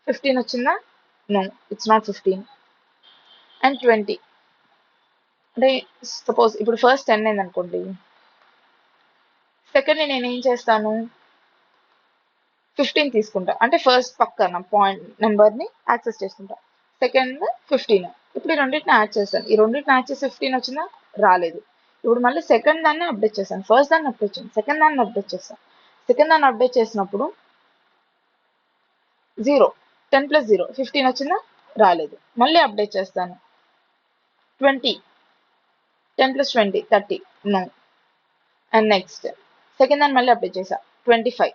15 వచ్చిందా? No, it's not 15. అండ్ 20 అంటే సపోజ్ ఇప్పుడు ఫస్ట్ 10 అయింది అనుకోండి, సెకండ్ని నేను ఏం చేస్తాను? 15 తీసుకుంటా, అంటే ఫస్ట్ పక్కన పాయింట్ నెంబర్ని యాక్సెస్ చేసుకుంటా. సెకండ్ 15, ఇప్పుడు ఈ రెండింటిని యాడ్ చేస్తాను. ఈ రెండింటిని యాడ్ చేసి 15 వచ్చిందా? రాలేదు. ఇప్పుడు మళ్ళీ సెకండ్ దాన్ని అప్డేట్ చేస్తాను, ఫస్ట్ దాన్ని అప్డేట్ చేస్తాను, సెకండ్ దాన్ని అప్డేట్ చేస్తాను. సెకండ్ దాన్ని అప్డేట్ చేసినప్పుడు 0, 10 + 0 15 వచ్చిందా? రాలేదు. మళ్ళీ అప్డేట్ చేస్తాను. 20, 10 + 20 30, నో. అండ్ నెక్స్ట్ సెకండ్ దాన్ని మళ్ళీ అప్డేట్ చేసా. 25,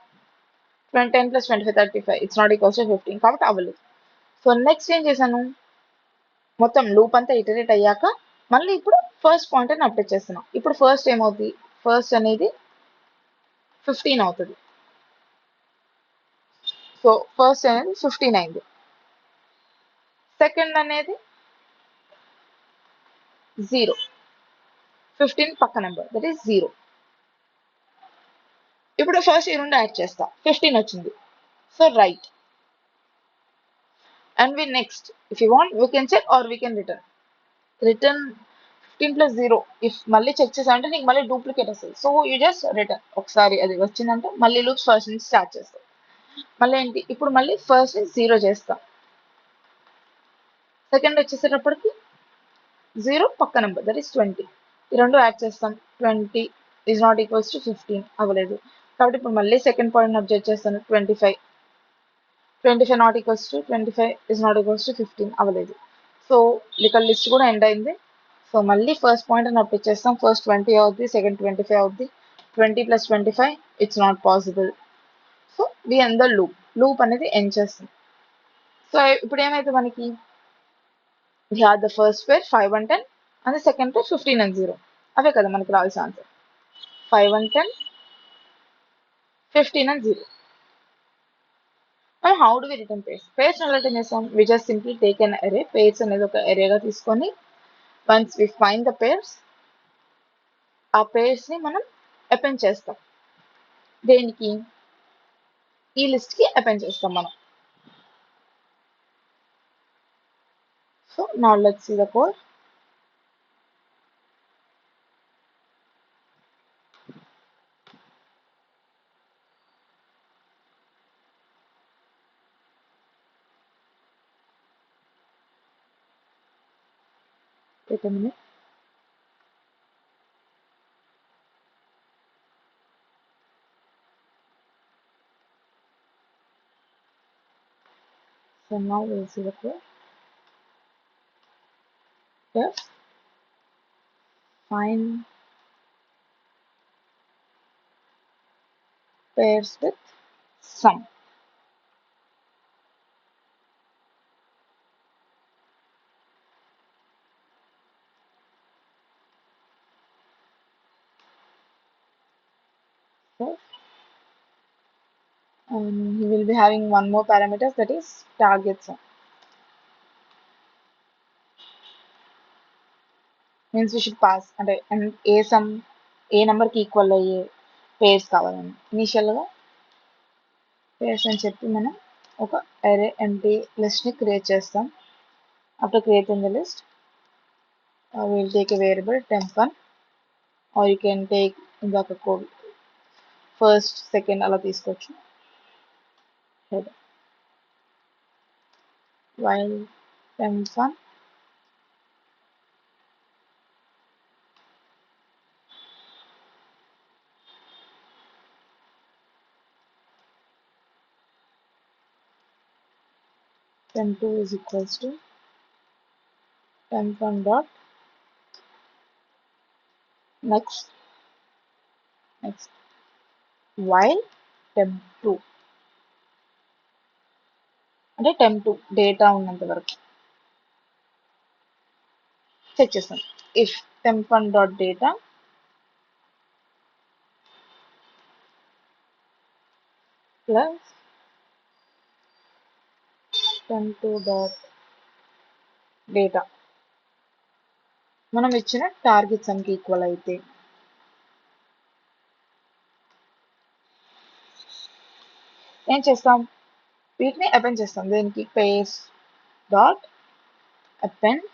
10 + 25 35, ఇట్స్ నాట్ ఈక్వల్స్ టు 15 కాబట్టి అవ్వలేదు. సో నెక్స్ట్ ఏం చేశాను? మొత్తం లూప్ అంతా ఇటరేట్ అయ్యాక మళ్ళీ ఇప్పుడు ఫస్ట్ పాయింటర్ని అప్డేట్ చేస్తున్నాం. ఇప్పుడు ఫస్ట్ ఏమవుతుంది? ఫస్ట్ అనేది 15 అవుతుంది. సో ఫస్ట్ అనేది 15 అయింది. సెకండ్ అనేది 0, 15 పక్క నెంబర్, దట్ ఈస్ 0. ఇప్పుడు ఫస్ట్ ఈ రెండు యాడ్ చేస్తా, 15 వచ్చింది. So right, and we next if you want we can check or we can return 15 plus 0. If మళ్ళీ చెక్ చేసామంటే నీకు మళ్ళీ డూప్లికేట్ వస్తుంది. సో యూ జస్ట్ రిటర్న్, ఒకసారి అది వచ్చిందంటే మళ్ళీ లూప్స్ ఫస్ట్ నుంచి స్టార్ట్ చేస్తాం. మళ్ళీ ఏంటి, ఇప్పుడు మళ్ళీ ఫస్ట్ 0 చేస్తాం, సెకండ్ వచ్చేసేటప్పటికి 0 పక్క నెంబర్ దట్ ఈస్ 20, ఈ రెండు యాడ్ చేస్తాం. 20 ఈజ్ నాట్ ఈక్వల్స్ టు 15 అవ్వలేదు. కాబట్టి ఇప్పుడు మళ్ళీ సెకండ్ పాయింట్ అబ్జర్వ్ చేస్తాను, 25 not equals to 25 is not equals to 15 అవ్వలేదు. సో ఇక్కడ లిస్ట్ కూడా ఎండ్ అయింది. సో మళ్ళీ ఫస్ట్ పాయింట్ అని అప్డేట్ చేస్తాం. ఫస్ట్ 20 అవుద్ది, సెకండ్ 25 అవుద్ది. 20 plus 25 it's not possible. So we end the loop అనేది ఎండ్ చేస్తుంది. సో ఇప్పుడు ఏమైతే మనకి we have the first pair 5 and 10 and the second pair 15 and 0. అవే కదా మనకి రావాల్సిన answer, 5 and 10, 15 and 0. Now how do we return pairs? Pairs ఎలా return చేస్తాం? We just simply take an array. Pairs అనేది ఒక arrayగా తీసుకొని once we find the pairs, ఆ pairs ని మనం అపెండ్ చేస్తాం. దేనికి? ఈ లిస్ట్ కి అపెండ్ చేస్తాం మనం. So now let's see the code. Wait a minute. So now we'll see the code. Yes. Find pairs with sum. So he will be having one more parameter, that is target sum. Means we should pass అంటే ఏ some ఏ నెంబర్కి equal అయ్యే pairs కావాలని. ఇనీషియల్గా pairs అని చెప్పి మనం ఒక array empty లిస్ట్ని క్రియేట్ చేస్తాం. After creating the list will take a variable temp1, or you can take ఇందాక కోడ్ ఫస్ట్ సెకండ్ అలా తీసుకోవచ్చు. While temp1 temp2 is equals to temp1 dot next while temp2 అంటే temp2 డేటా ఉన్నంత వరకు check చేస్తాం. If temp1 dot data plus temp2 dot data మనం ఇచ్చిన target సమ్కి equal అయితే ఏం చేస్తాం, వీటిని అపెండ్ చేస్తాం. దీనికి పేస్ డాట్ అపెండ్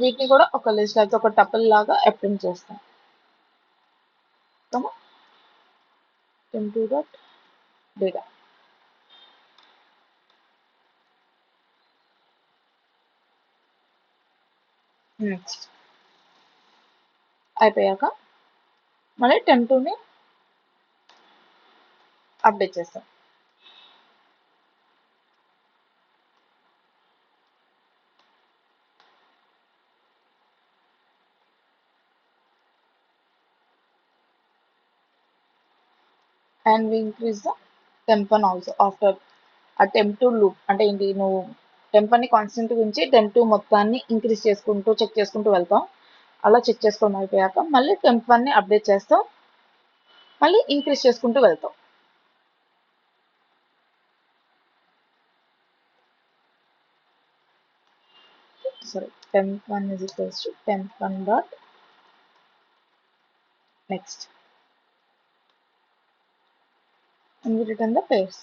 వీటిని కూడా ఒక లిస్ట్ అయితే ఒక టపుల్ లాగా అపెండ్ చేస్తాం. temp2 dot data. నెక్స్ట్ అయిపోయాక మళ్ళీ temp2ని అప్డేట్ చేస్తాం. And we increase the temp1 also after ఆ temp2 లూప్. అంటే ఏంటి, నువ్వు temp1ని కాన్స్టెంట్ ఉంచి temp2 మొత్తాన్ని ఇంక్రీజ్ చేసుకుంటూ చెక్ చేసుకుంటూ వెళ్తాం. అలా చెక్ చేసుకోవడం అయిపోయాక మళ్ళీ temp1ని అప్డేట్ చేస్తాం, మళ్ళీ ఇంక్రీజ్ చేసుకుంటూ వెళ్తాం. sorry, temp1 is equals to temp1 dot next, and we return the pairs.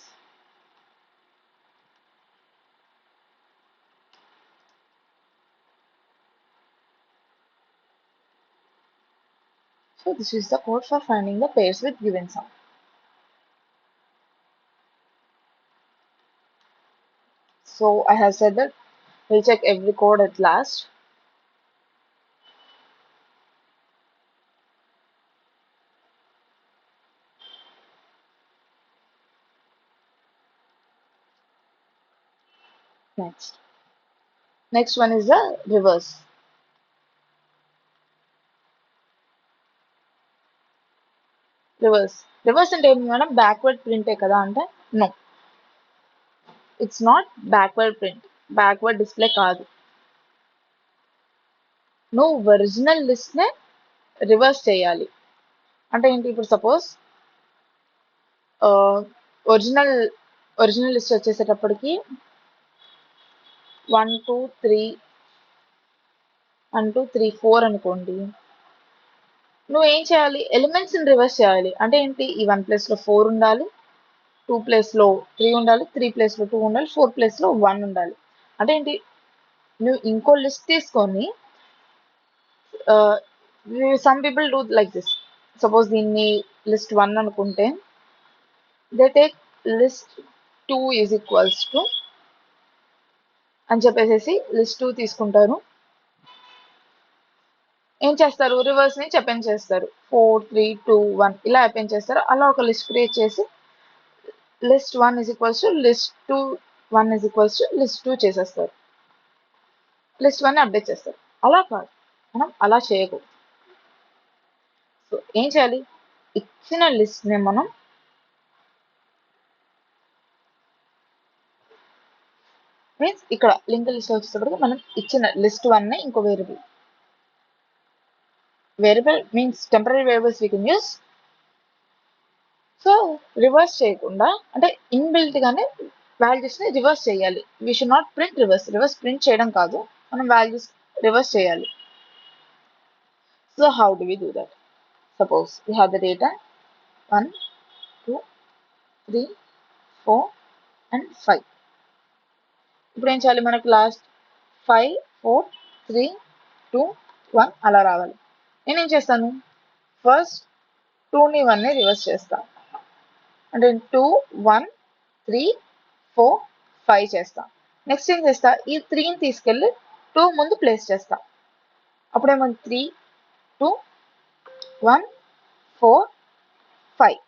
So this is the code for finding the pairs with given sum. So I have said that we'll check every code at last. Next one is the reverse. Reverse అంటే ఏంటి madam? Backward ప్రింటే కదా అంటే no, it's not backward print, backward display కాదు. నువ్వు original లిస్ట్నే reverse చేయాలి. అంటే ఏంటి? ఇప్పుడు సపోజ్ ఒరిజినల్ లిస్ట్ వచ్చేసేటప్పటికి 1 2 3 1 2 3 4 అనుకోండి. నువ్వు ఏం చేయాలి? ఎలిమెంట్స్ని రివర్స్ చేయాలి. అంటే ఏంటి? ఈ 1 ప్లేస్లో 4 ఉండాలి, 2 ప్లేస్లో 3 ఉండాలి, 3 ప్లేస్లో 2 ఉండాలి, 4 ప్లేస్లో 1 ఉండాలి. అంటే ఏంటి? నువ్వు ఇంకో లిస్ట్ తీసుకొని some people do like this. Suppose దీన్ని లిస్ట్ 1 అనుకుంటే they take list 2 is equals to అని చెప్పేసి లిస్ట్ 2 తీసుకుంటారు. ఏం చేస్తారు? రివర్స్ ని అపెండ్ చేస్తారు. 4 3 2 1 ఇలా అపెండ్ చేస్తారు. అలా ఒక లిస్ట్ క్రియేట్ చేసి list 1 is equals to list 2 1 is equals to list 2 చేసేస్తారు. లిస్ట్ 1 అప్డేట్ చేస్తారు. అలా కాదు, మనం అలా చేయకూడదు. సో ఏం చేయాలి? ఇచ్చిన లిస్ట్ ని మనం మీన్స్ ఇక్కడ లింక్ లిస్ట్ వచ్చేటప్పటికి మనం ఇచ్చిన లిస్ట్ 1 ని ఇంకో variable means temporary variables we can use. So reverse చేయకుండా అంటే ఇన్బిల్ట్ గానే వాల్యూస్ ని రివర్స్ చేయాలి. We should not print reverse print చేయడం కాదు, మనం వాల్యూస్ రివర్స్ చేయాలి. So how do we do that? Suppose we have the data 1 2 3 4 and 5. ఇప్పుడు ఏం చేయాలి? మనకు లాస్ట్ 5 4 3 2 1 అలా రావాలి. నేనేం చేస్తాను? ఫస్ట్ 2ని 1ని రివర్స్ చేస్తాను. అంటే 2 1 3 4 5 చేస్తా. నెక్స్ట్ ఏం చేస్తా? ఈ 3ని తీసుకెళ్ళి 2 ముందు ప్లేస్ చేస్తా. అప్పుడేమో 3 2 1 4 5.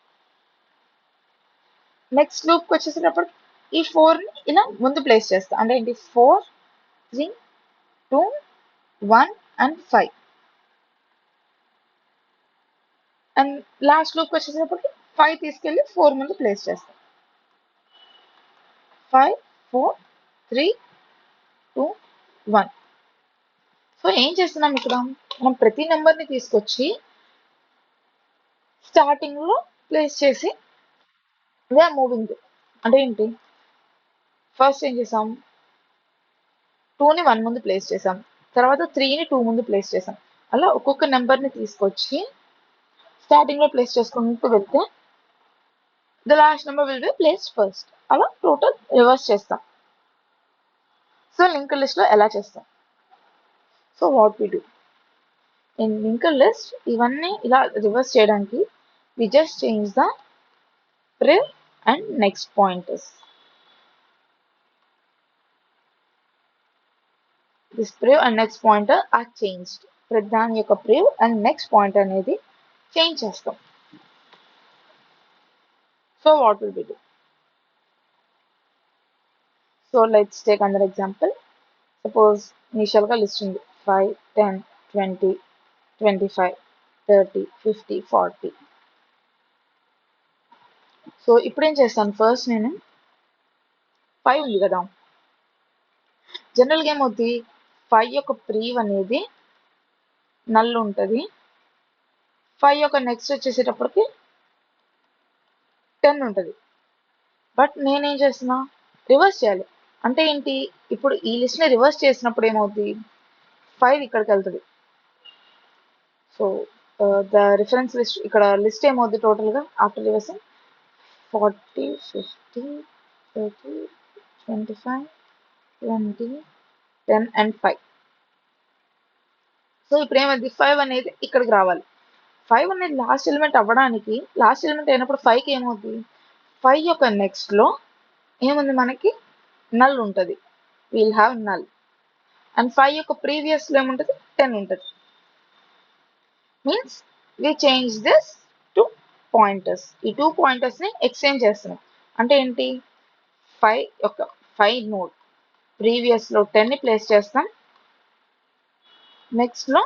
నెక్స్ట్ లూప్కి వచ్చేసేటప్పుడు ఈ 4ని ఇలా ముందు ప్లేస్ చేస్తా. అంటే ఏంటి? 4 3 2 1 and 5. అండ్ లాస్ట్ లూప్కి వచ్చేసేటప్పటికి 5 తీసుకెళ్ళి 4 ముందు ప్లేస్ చేస్తాం. 5 4 3 2 1. సో ఏం చేస్తున్నాం ఇక్కడ? మనం ప్రతి నెంబర్ని తీసుకొచ్చి స్టార్టింగ్లో ప్లేస్ చేసి వీఆర్ మూవింగ్. అంటే ఏంటి? ఫస్ట్ ఏం చేసాం? 2ని 1 ముందు ప్లేస్ చేసాం, తర్వాత 3ని 2 ముందు ప్లేస్ చేసాం. అలా ఒక్కొక్క నెంబర్ని తీసుకొచ్చి స్టార్టింగ్లో ప్లేస్ చేసుకుంటూ వెళ్తే the last number will be placed first. అలా టోటల్ రివర్స్ చేస్తాం. సో లింక్ లిస్ట్లో ఎలా చేస్తాం? So what we do in link list, ఇవన్నీ ఇలా రివర్స్ చేయడానికి we just change the priv and next pointers. This priv and next pointer are changed. ప్రధాని యొక్క priv and next pointer అనేది చేంజ్ చేస్తాం. So what will we do? So let's take another example. Suppose initial గా list ఉంది 5 10 20 25 30 50 40. So ఇప్పుడు ఏం చేస్తాను? First నేను 5 ఉంది కదా, జనరల్గా ఏమవుతుంది? 5 యొక్క ప్రీవ్ అనేది నల్ ఉంటుంది. 5 యొక్క నెక్స్ట్ వచ్చేసేటప్పటికి 10 ఉంటుంది. బట్ నేనేం చేస్తున్నా? రివర్స్ చేయాలి. అంటే ఏంటి, ఇప్పుడు ఈ లిస్ట్ ని రివర్స్ చేసినప్పుడు ఏమవుతుంది, 5 ఇక్కడికి వెళ్తుంది. సో ద రిఫరెన్స్ లిస్ట్ ఇక్కడ లిస్ట్ ఏమవుతుంది టోటల్ గా ఆఫ్టర్ రివర్సింగ్ 40, 50, 30, 25, 20, 10 and 5. సో ఇప్పుడు ఏమైంది, 5 అనేది ఇక్కడికి రావాలి. 5 అనేది లాస్ట్ ఎలిమెంట్ అవ్వడానికి, లాస్ట్ ఎలిమెంట్ అయినప్పుడు 5కి ఏమవుతుంది, 5 యొక్క నెక్స్ట్ లో ఏముంది మనకి, నల్ ఉంటుంది, విల్ హ్యావ్ నల్. అండ్ 5 యొక్క ప్రీవియస్ లో ఏముంటుంది, 10 ఉంటుంది. Means we change this to pointers. ఈ 2 పాయింటర్స్ ని ఎక్స్చేంజ్ చేస్తున్నాం. అంటే ఏంటి, 5 యొక్క 5 నోడ్ ప్రీవియస్ లో 10 ని ప్లేస్ చేస్తాం, నెక్స్ట్ లో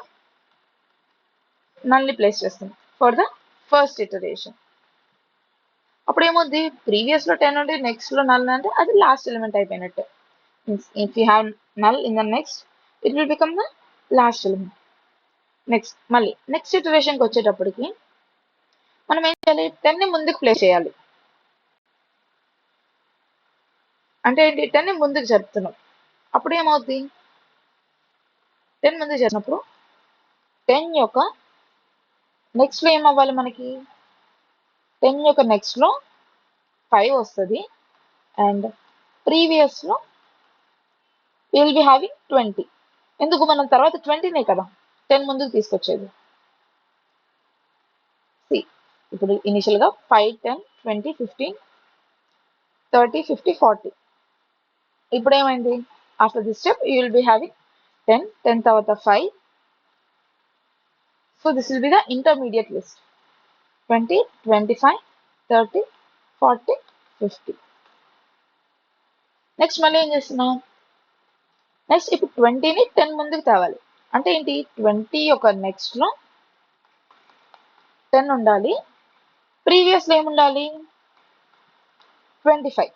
నల్ ని ప్లేస్ చేస్తాం ఫర్ ద ఫస్ట్ ఇటరేషన్. అప్పుడు ఏమవుద్ది, ప్రీవియస్ లో 10 ఉంటే నెక్స్ట్ లో నల్ అంటే అది లాస్ట్ ఎలిమెంట్ అయిపోయినట్టు. Means if you have null in the next, it will become the last element. Next మళ్ళీ నెక్స్ట్ ఇటరేషన్కి వచ్చేటప్పటికి మనం ఏం చేయాలి, 10 ని ముందుకు ప్లేస్ చేయాలి. అంటే ఏంటి, 10 ని ముందుకు జరుపుతున్నాం. అప్పుడు ఏమవుద్ది, 10 ముందుకు జరిపినప్పుడు 10 యొక్క నెక్స్ట్ లో ఏమవ్వాలి మనకి, 10 యొక్క నెక్స్ట్ లో 5 వస్తుంది. అండ్ ప్రీవియస్ లో విల్ బి హ్యావింగ్ 20. ఎందుకు, మనం తర్వాత 20నే కదా 10 ముందుకు తీసుకొచ్చేది. ఇప్పుడు ఇనిషియల్ గా 5, 10, 20, 15, 30, 50, 40. ఇప్పుడు ఏమైంది, after this step you will be having 10, 10 తర్వాత 5. So this will be the intermediate list. 20, 25, 30, 40, 50. Next మళ్ళీ ఏం చేస్తున్నాం, నెక్స్ట్ ఇప్పుడు 20ని 10 ముందుకు తేవాలి. అంటే ఏంటి, 20 యొక్క నెక్స్ట్ లో 10 ఉండాలి, ప్రీవియస్ లో ఏముండాలి, 25.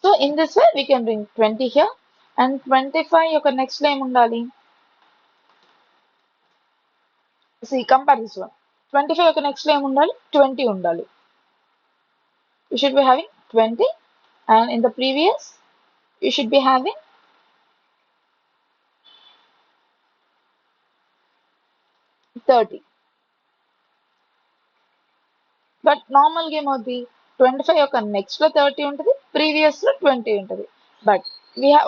So in this way we can bring 20 here. And 25 యొక్క నెక్స్ట్ లో ఏముండాలి, కంపేర్ దిస్ వన్. 25 యొక్క నెక్స్ట్ లో ఏముండాలి, 20 ఉండాలి. You should be having 20, and in the previous you should be having 30. But normal గా ఏమవుతుంది, 25 యొక్క నెక్స్ట్ లో 30 ఉంటుంది, ప్రీవియస్ లో 20 ఉంటుంది. బట్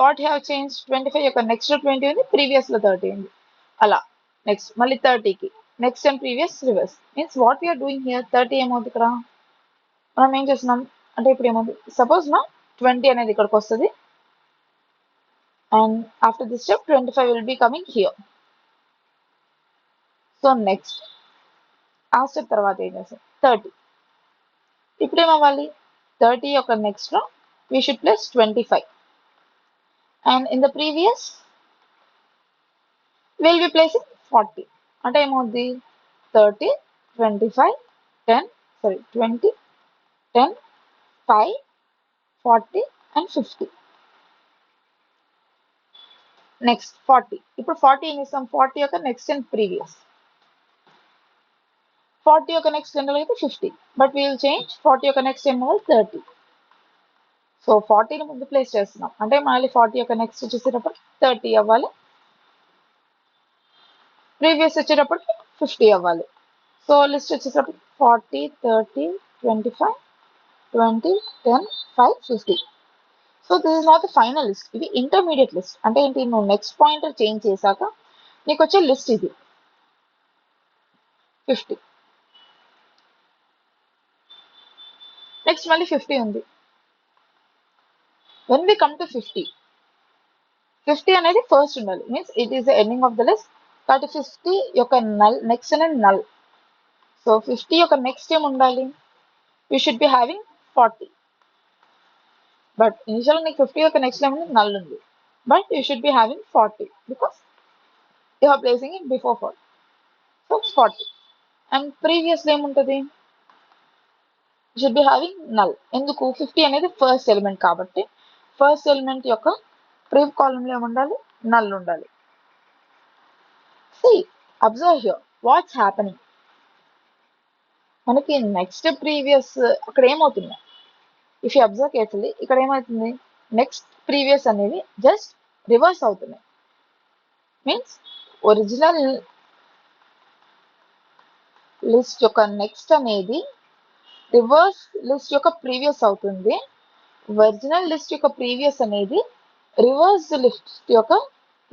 వాట్ హ్యావ్ చేంజ్, 25 యొక్క నెక్స్ట్ లో 20 ఉంది, ప్రీవియస్ లో 30 ఉంది. అలా నెక్స్ట్ మళ్ళీ 30కి next and previous reverse. Means what we're doing here, 30 ఏమవుతుంది ఇక్కడ మనం ఏం చేస్తున్నాం అంటే, ఇప్పుడు ఏమవుతుంది, సపోజ్ నా 20 అనేది ఇక్కడికి వస్తుంది. And after this step 25 will be coming here. So next ఆ స్టెప్ తర్వాత ఏం చేస్తాం, 30. ఇప్పుడు ఏమవ్వాలి, 30 యొక్క నెక్స్ట్ లో we should plus 25. And in the previous will be placing 40. అంటే ఏమవుద్ది, 30, 25, 10, 20, 10, 5, 40 and 50. నెక్స్ట్ 40. ఇప్పుడు 40 ఏం చేస్తాం, 40 యొక్క నెక్స్ట్ అండ్ ప్రీవియస్. 40 యొక్క నెక్స్ట్ జనరల్ అయితే 50, బట్ వీ విల్ చేంజ్ 40 యొక్క నెక్స్ట్ ఏమో 30. సో 40ని ముందు ప్లేస్ చేస్తున్నాం, అంటే మళ్ళీ 40 యొక్క నెక్స్ట్ వచ్చేసేటప్పుడు 30 అవ్వాలి, ప్రీవియస్ వచ్చేటప్పటికి 50 అవ్వాలి. సో లిస్ట్ వచ్చేటప్పుడు 40, 30, 25, 20, 10, 5, 50. So this is not the final list, ఇది ఇంటర్మీడియట్ లిస్ట్. అంటే ఏంటి, నువ్వు నెక్స్ట్ పాయింటర్ చేంజ్ చేశాక నీకు వచ్చే లిస్ట్ ఇది 50. నెక్స్ట్ మళ్ళీ 50 ఉంది. వెన్ వి కమ్ టు 50, 50 అనేది ఫస్ట్ ఉండాలి. Means it is the ending of the list. కాబట్టి 50 యొక్క నల్ నెక్స్ట్ అనేది నల్. సో 50 యొక్క నెక్స్ట్ ఏం ఉండాలి, you should be having 40. But initial నీకు 50 యొక్క నెక్స్ట్ ఏముంది, నల్ ఉంది. But you should be having 40 because you are placing it before 40. So 40. And previous ఏముంటుంది, షుడ్ బి హ్యావింగ్ నల్. ఎందుకు, 50 అనేది ఫస్ట్ ఎలిమెంట్ కాబట్టి ఫస్ట్ ఎలిమెంట్ యొక్క ప్రీవ్ కాలంలో ఏముండాలి, నల్ ఉండాలి. See, observe here what's happening. మనకి నెక్స్ట్ ప్రీవియస్ అక్కడ ఏమవుతుంది, ఇఫ్ యూ అబ్జర్వ్ కేర్ఫుల్లీ ఇక్కడ ఏమవుతుంది, నెక్స్ట్ ప్రీవియస్ అనేవి జస్ట్ రివర్స్ అవుతున్నాయి. మీన్స్ ఒరిజినల్ లిస్ట్ యొక్క నెక్స్ట్ అనేది రివర్స్ లిస్ట్ యొక్క ప్రీవియస్ అవుతుంది. ఒరిజినల్ లిస్ట్ యొక్క ప్రీవియస్ అనేది రివర్స్ లిస్ట్ యొక్క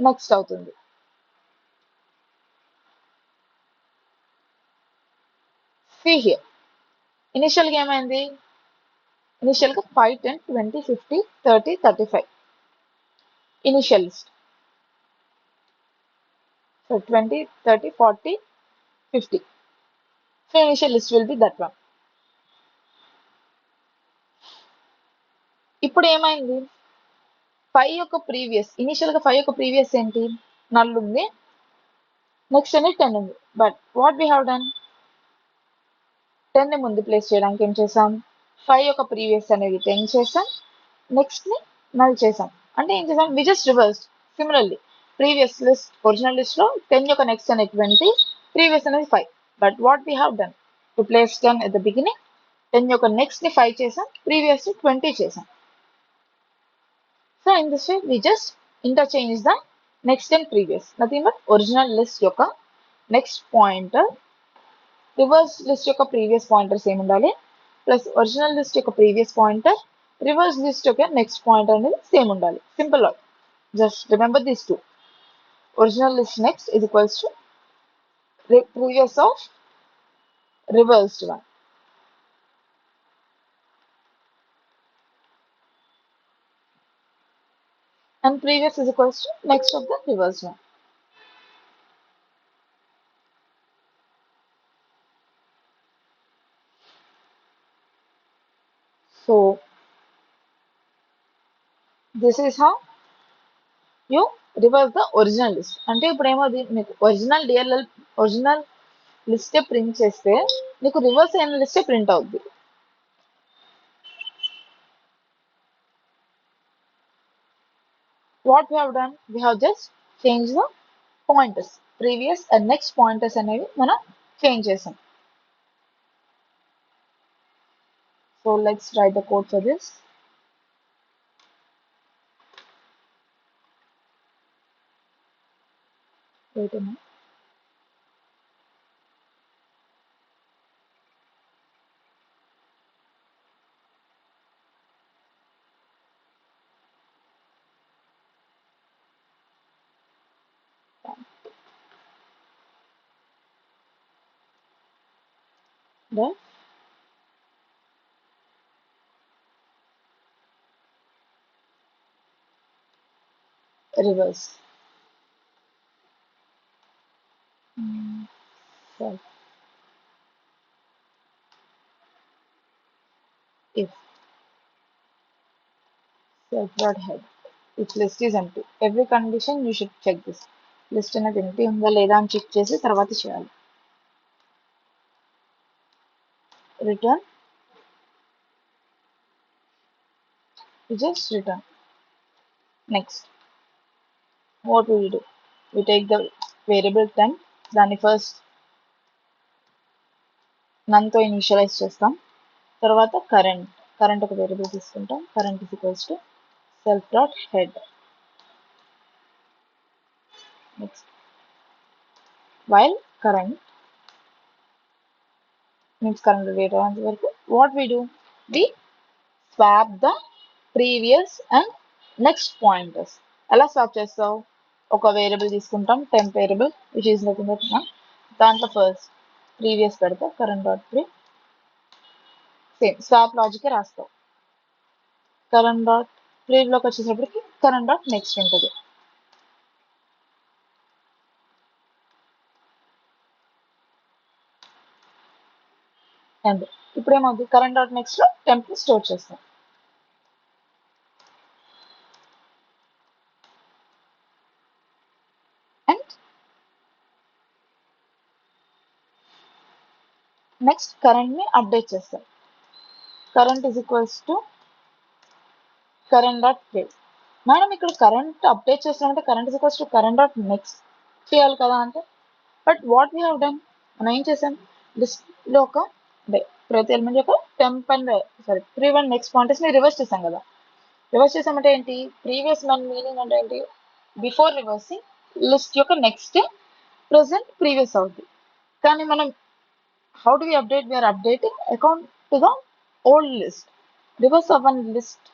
నెక్స్ట్ అవుతుంది. See here. ఇనిషియల్ గా ఏమైంది? ఇనిషియల్ గా 5, 10, 20, 50, 30, 35 initial list. So 20, 30, 40, 50. So initial list will be that one. ఇప్పుడు ఏమైంది? 5 యొక్క ప్రీవియస్, ఇనిషియల్ గా 5 యొక్క ప్రీవియస్ ఏంటి? నల్ ఉంది, నెక్స్ట్ అనేది 10 ఉంది. But what we have done, 10 ని ముందు ప్లేస్ చేయడానికి ఏం చేసాం? 5 యొక్క ప్రీవియస్ అనేది 10 చేసాం, నెక్స్ట్ ని నల్ చేసాం. అంటే ఏం చేసాం? We just reverse. Similarly previous list, original list లో 10 యొక్క నెక్స్ట్ అనేది 20, ప్రీవియస్ అనేది 5. But what we have done, to place 10 at the beginning, 10 యొక్క నెక్స్ట్ ని 5 చేసాం, ప్రీవియస్ ని 20 చేసాం. So in this way we just interchange the next and previous, nothing but original list యొక్క next pointer, reverse list యొక్క previous pointer same ఉండాలి, plus original list యొక్క previous pointer, reverse list యొక్క next pointer అనేది same ఉండాలి. Simple. Just remember these two. Original list next is equals to previous of reversed one. And previous is equals to next of the reversed one. So this is how you reverse the original list. అంటే ఇప్పుడు ఏమవుతుంది, మీకు original DLL original లిస్టే print చేస్తే మీకు reverse అయిన లిస్టే print అవుద్ది. What we have done, we have just changed the pointers, previous and next pointers అనేవి మనం చేంజ్ చేసాం. So let's write the code for this. Wait a minute. The reverse. So if self.head, if list is empty, every condition you should check this. List అనేది empty ఉందా లేదా అని check చేసి తర్వాత చేయాలి. Return, we just return. Next, what will we do? We take the variable temp, దాన్ని first none తో initialise చేస్తాం, తర్వాత కరెంట్ ఒక వేరియబుల్ తీసుకుంటాం, current is equals to self dot head. Next while current means current rate అయ్యేంత వరకు what we do, we swap the previous and next pointers. ఎలా swap చేస్తావు, ఒక వేరియబుల్ తీసుకుంటాం, temp variable which is nothing but one, దాంట్లో first previous పెడతా, current dot pre, same swap logic రాస్తావు. Current dot ప్రీవిలోకి వచ్చేటప్పటికి కరెంట్ డాట్ నెక్స్ట్ ఉంటుంది. అండ్ ఇప్పుడు ఏమవుతుంది, కరెంట్ డాట్ నెక్స్ట్ లో టెంప్ స్టోర్ చేస్తాం. అండ్ నెక్స్ట్ కరెంట్ ని అప్డేట్ చేస్తాం. Current is equals to current dot pre. Madam ఇక్కడ కరెంట్ అప్డేట్ చేస్తామంటే current is equals to current dot next చేయాలి కదా అంటే, but what we have done, మనం ఏం చేసాం, లిస్ట్ లో ఒక ప్రతి ఎలిమెంట్ యొక్క temp and pre and next pointers ని రివర్స్ చేసాం కదా. రివర్స్ చేసామంటే ఏంటి, ప్రీవియస్ వన్ మీనింగ్ అంటే ఏంటి, బిఫోర్ రివర్సింగ్ లిస్ట్ యొక్క నెక్స్ట్ ప్రెసెంట్ ప్రీవియస్ అవుతుంది. కానీ మనం how do we update, we're updating అకౌంట్ to the old list. Reverse అవ్వని లిస్ట్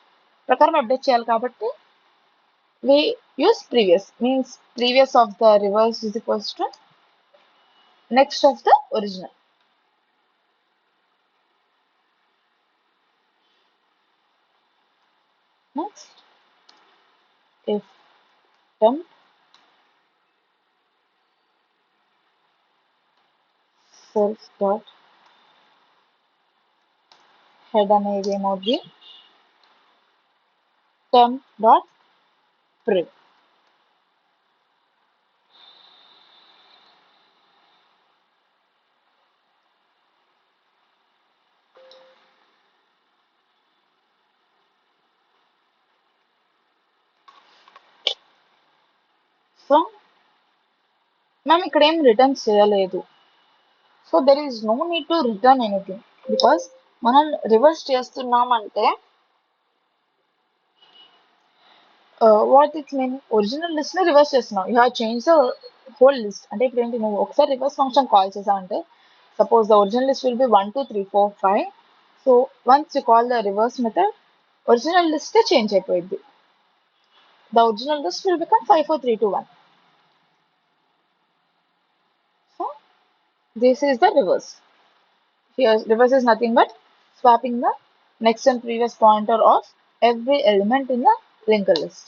ప్రకారం అప్డేట్ చేయాలి కాబట్టి we use previous, means previous of the reverse is equals to next of the original. Next, if temp self dot head అనేది ఏమవుద్ది, temp dot priv. So మనం ఇక్కడ ఏం రిటర్న్ చేయలేదు, so there is no need to return anything, because మనం reverse చేస్తున్నామంటే what it's mean, original list ని reverse చేస్తున్నాం. You have change the whole list. అంటే ఇప్పుడు ఏంటి, నువ్వు ఒకసారి రివర్స్ ఫంక్షన్ కాల్ చేసావంటే, suppose the original list will be 1 2 3 4 5. So once you call the reverse method, original list change అయిపోయింది. The original list will become 5 4 3 2 1. So this is the reverse. Here reverse is nothing but swapping the next and previous pointer of every element in the linked list.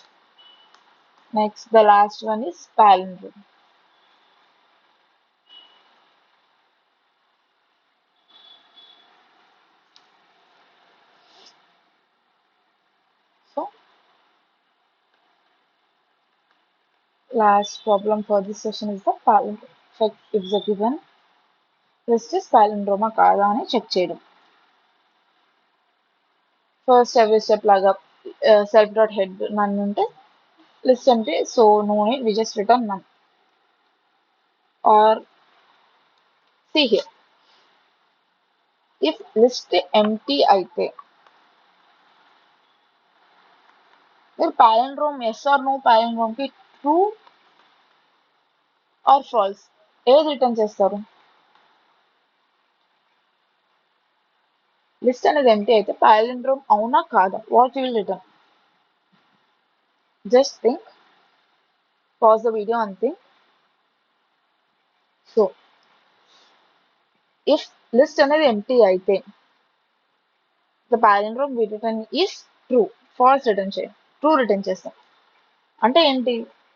Next, the last one is palindrome. So last problem for this session is the palindrome. Check if the given list is palindrome కాదా అని check చేయడం. First every step లాగా self dot head none ఉంటే list empty, so no need, we just return none. Or see here, if list empty అయితే మీరు palindrome yes or no, palindrome కి true or false ఏది return చేస్తారు? List అనేది empty అయితే palindrome అవునా కాదా, what you will return? Just think, pause the video and think. So if list అనేది ఎంటీ అయితే the palindrome we return is true. False return చేయం, ట్రూ రిటర్న్ చేస్తాం. అంటే ఏంటి,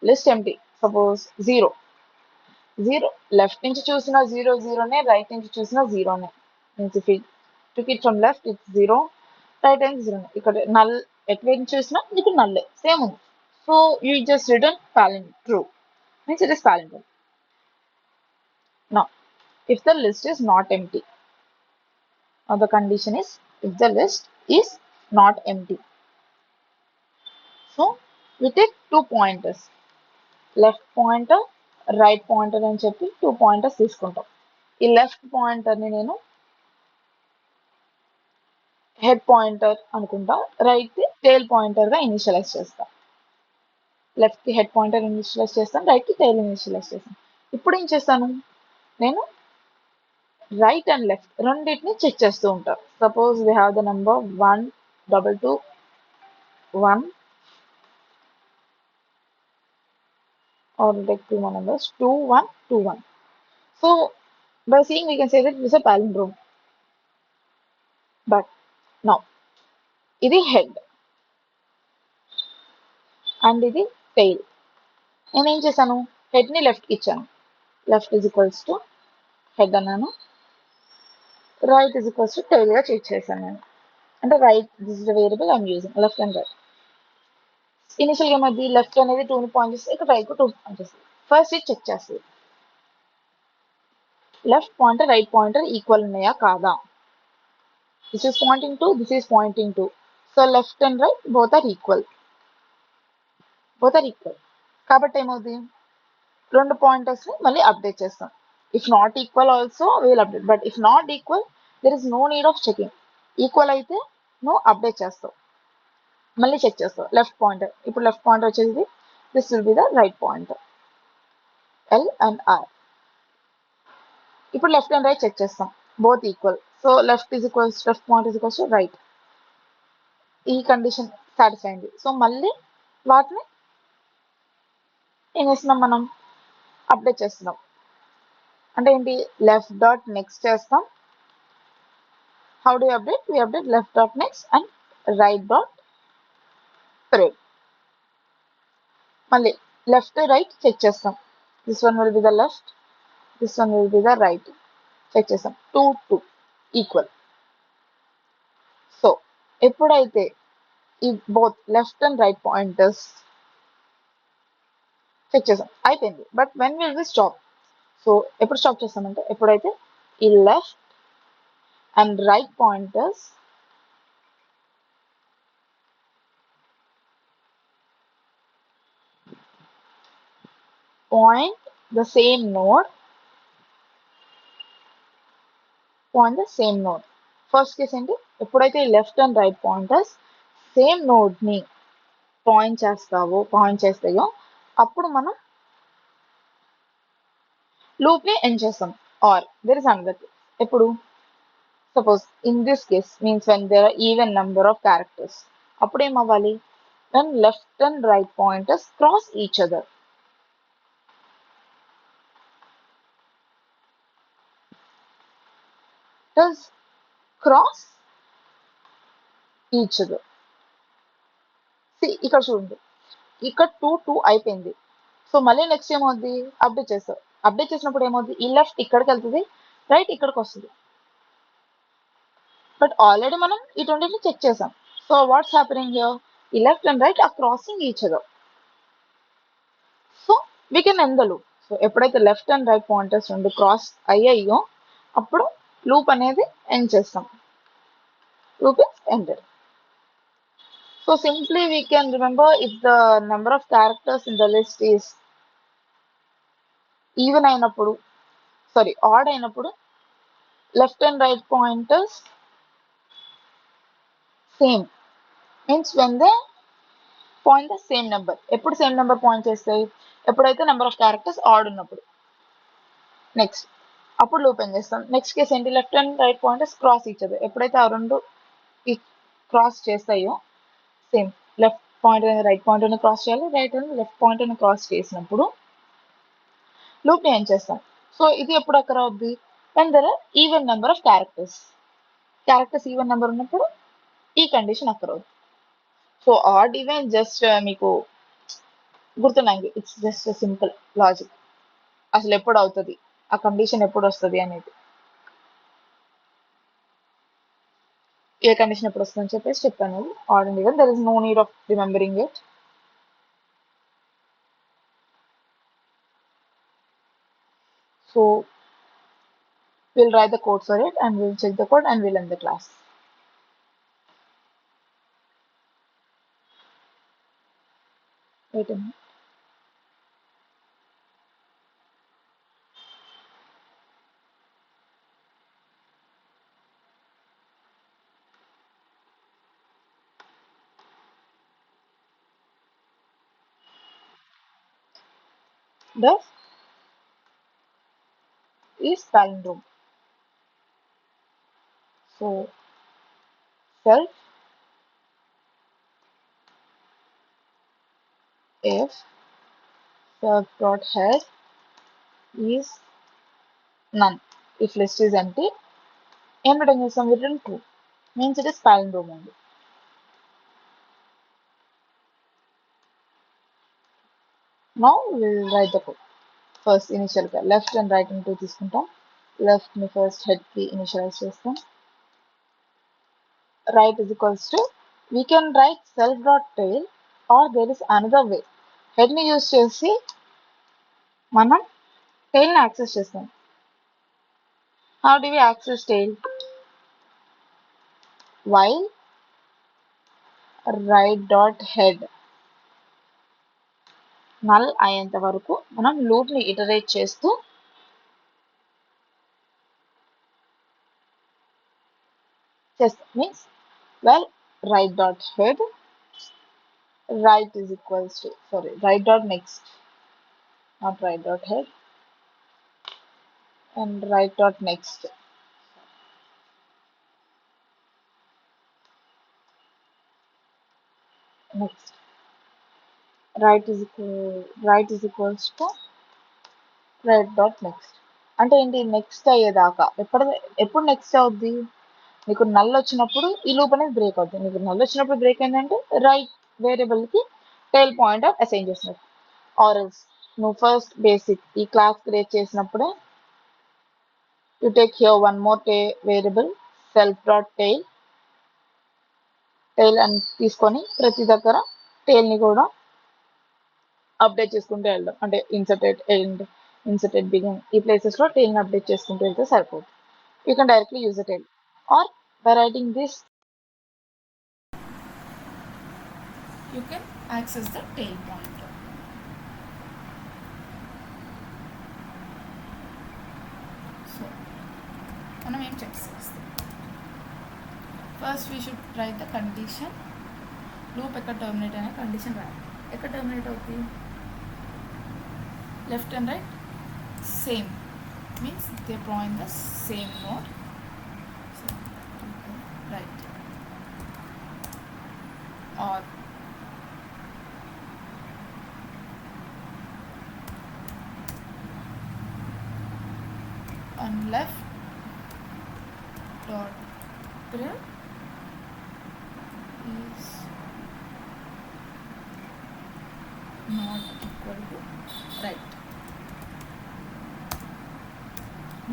లిస్ట్ ఎంటీ, సపోజ్ 0 0, లెఫ్ట్ నుంచి చూసిన 0 0నే, రైట్ నుంచి చూసిన 0నే. Means if took it from left it's 0, right hand 0. ఇక్కడ నల్ ఎటువైపు నుంచి చూసినా ఇక్కడ నల్లే సేమ్ ఉంది. So you just return palindrome, true, means it is palindrome. Now if the list is not empty, now the condition is if the list is not empty, so we take 2 pointers, left pointer right pointer అని చెప్పి 2 pointers తీసుకుంటాం. ఈ left pointer ని నేను head pointer అనుకుంటా, right tile pointer గా initialise చేస్తా. Left కి హెడ్ పాయింటర్ ఇనిషియలైజ్ చేస్తాను, రైట్ కి టైల్ ఇనిషియలైజ్ చేస్తాను. ఇప్పుడు ఏం చేస్తాను, నేను రైట్ అండ్ లెఫ్ట్ రెండింటిని చెక్ చేస్తూ ఉంటాను. Suppose we have the number 1 2 2 1, or take 2 more numbers 2 1 2 1. So by seeing we can say that it is a palindrome. But now ఇది హెడ్ అండ్ ఇది టైల్. నేను ఏం చేశాను, హెడ్ ని లెఫ్ట్ కి ఇచ్చాను, left is equals to head అన్నాను, right is equals to tail గా చెక్ చేశాను నేను. అంటే right, this is the variable I'm using, left and right. Initial గా ఏమది, లెఫ్ట్ అనేది 2ని పాయింట్ చేస్తుంది, ఇక్కడ రైట్ కు 2 పాయింట్ చేస్తుంది. ఫస్ట్ ఇది చెక్ చేస్తుంది, left pointer right pointer equal ఉన్నాయా కాదా. This is pointing to, this is pointing to, so left and right both are equal, both are equal. కాబట్టి ఏమవుతుంది, రెండు పాయింటర్స్ ని మళ్ళీ అప్డేట్ చేస్తాం. If not equal also will update, but if not equal there is no need of checking. Equal అయితే నువ్వు update చేస్తావు. మళ్ళీ చెక్ చేస్తాం లెఫ్ట్ పాయింటర్. ఇప్పుడు లెఫ్ట్ పాయింటర్ వచ్చేసి this will be the right pointer, L and R. ఇప్పుడు left and right check చేస్తాం, both equal. So left point is equals to right. ఈ కండిషన్ సాటిస్ఫై అయింది. సో మళ్ళీ వాటిని ఏం చేస్తున్నాం, మనం అప్డేట్ చేస్తున్నాం. అంటే ఏంటి, లెఫ్ట్ డాట్ నెక్స్ట్ చేస్తాం. How do update, we update left dot next and right dot thread. మళ్ళీ లెఫ్ట్ రైట్ చెక్ చేస్తాం. This one will be the left, this one will be the right. Check చేస్తాం 2 2 equal. So ఎప్పుడైతే ఈ both left and right pointers check చేసాం అయిపోయింది. But when will we stop? So ఎప్పుడు stop చేస్తామంటే ఎప్పుడైతే ఈ left and right pointers point the same node, first case ఏంటి, ఎప్పుడైతే left and right pointers same node ని పాయింట్ చేస్తాయో అప్పుడు మనం లూప్ ని ఎండ్ చేస్తాం. Or there is another case. ఎప్పుడు, suppose in this case means when there are even number of characters, అప్పుడు ఏం అవ్వాలి, when left and right pointers cross each other. does cross each other. See, ఇక్కడ చూడండి, ఇక్కడ 2 2 అయిపోయింది. So మళ్ళీ next ఏమవుద్ది, అప్డేట్ చేస్తారు. అప్డేట్ చేసినప్పుడు ఏమవుద్ది, ఈ లెఫ్ట్ ఇక్కడికి వెళ్తుంది, రైట్ ఇక్కడికి వస్తుంది. బట్ ఆల్రెడీ మనం ఈ రెండింటిని చెక్ చేసాం. సో వాట్స్ హ్యాపెనింగ్ హియర్, ఈ left and right are crossing each other. So we can end the loop. So ఎప్పుడైతే లెఫ్ట్ అండ్ రైట్ పాయింటర్స్ రెండు క్రాస్ అయ్యాయో అప్పుడు లూప్ అనేది ఎండ్ చేస్తాం. Loop is ended. So simply we can remember, if the number of characters in the list is even అయినప్పుడు, odd అయినప్పుడు, left and right pointers same, means when they point the same number. ఎప్పుడు same number point చేస్తాయి, ఎప్పుడైతే number of characters odd ఉన్నప్పుడు. Next అప్పుడు loop ఏం చేస్తాం. Next case ఏంటి, left and right pointers cross each other. ఎప్పుడైతే ఆ రెండు క్రాస్ చేస్తాయో, సేమ్ లెఫ్ట్ పాయింటర్ రైట్ పాయింటర్ని క్రాస్ చేయాలి, రైట్ అండ్ లెఫ్ట్ పాయింటర్ని క్రాస్ చేసినప్పుడు లూప్ ని ఏం చేస్తాం. సో ఇది ఎప్పుడు అక్కడ అవుద్ది, when there are even number of characters even number ఉన్నప్పుడు ఈ కండిషన్ అక్కడ అవుతుంది. సో ఆడ్ ఈవెన్ జస్ట్ మీకు గుర్తున్నాయి, ఇట్స్ జస్ట్ సింపుల్ లాజిక్. అసలు ఎప్పుడు అవుతుంది, ఆ కండిషన్ ఎప్పుడు వస్తుంది అనేది, ఏ కండిషన్ ఎప్పుడు వస్తుంది అని చెప్పేసి చెప్పాను. Odd and even, there is no need of remembering it. So we'll write the code for it and we'll check the code and we'll end the class. Wait a minute. The is palindrome. So self if self dot head is none, if list is empty, ఏం return చేస్తాం, return true, means it is palindrome only. Now we'll write the code. First initial గా left and right అని 2 తీసుకుంటాం. Left ని first head కి initialize చేస్తాం. Right is equals to, we can write self dot tail, or there is another way. Head ని use చేసి మనం tail ని యాక్సెస్ చేస్తాం. How do we access tail? While right dot head null అయ్యేంత వరకు మనం లూప్ ని ఇటరేట్ చేస్తూ చేస్తాం. Means well right dot head right is equals to, sorry, right dot next, not right dot head, and right dot next. Next, right is equals to right dot next. అంటే ఏంటి, next అయ్యేదాకా ఎప్పుడు next అవుద్ది, నీకు null వచ్చినప్పుడు ఈ loop అనేది break అవుతుంది. నీకు నల్ వచ్చినప్పుడు బ్రేక్ అయిందంటే రైట్ వేరియబుల్కి టైల్ పాయింటర్ అసైన్ చేసినట్టు. ఆర్ఎల్స్ నువ్వు ఫస్ట్ బేసిక్ ఈ క్లాస్ క్రియేట్ చేసినప్పుడే you take here one more variable self dot tail అని తీసుకొని ప్రతి దగ్గర టైల్ని కూడా అప్డేట్ చేసుకుంటూ వెళ్దాం. అంటే ఇన్సర్టెడ్ ఎండ్, ఇన్సర్టెడ్ బిగిన్, ఈ ప్లేసెస్లో టైల్ని అప్డేట్ చేసుకుంటూ వెళ్తే సరిపోతుంది. You can directly use a tail or by writing this you can access the tail pointer. So మనం ఏం చెక్ చేస్తాం, first we should write the condition. Loop ఎక్కడ టర్మినేట్ అయినా కండిషన్ రాయాలి. ఎక్కడ టర్మినేట్ అవుతుంది, left and right same, means they point the same node. So right are on left dot priv is not equal to right.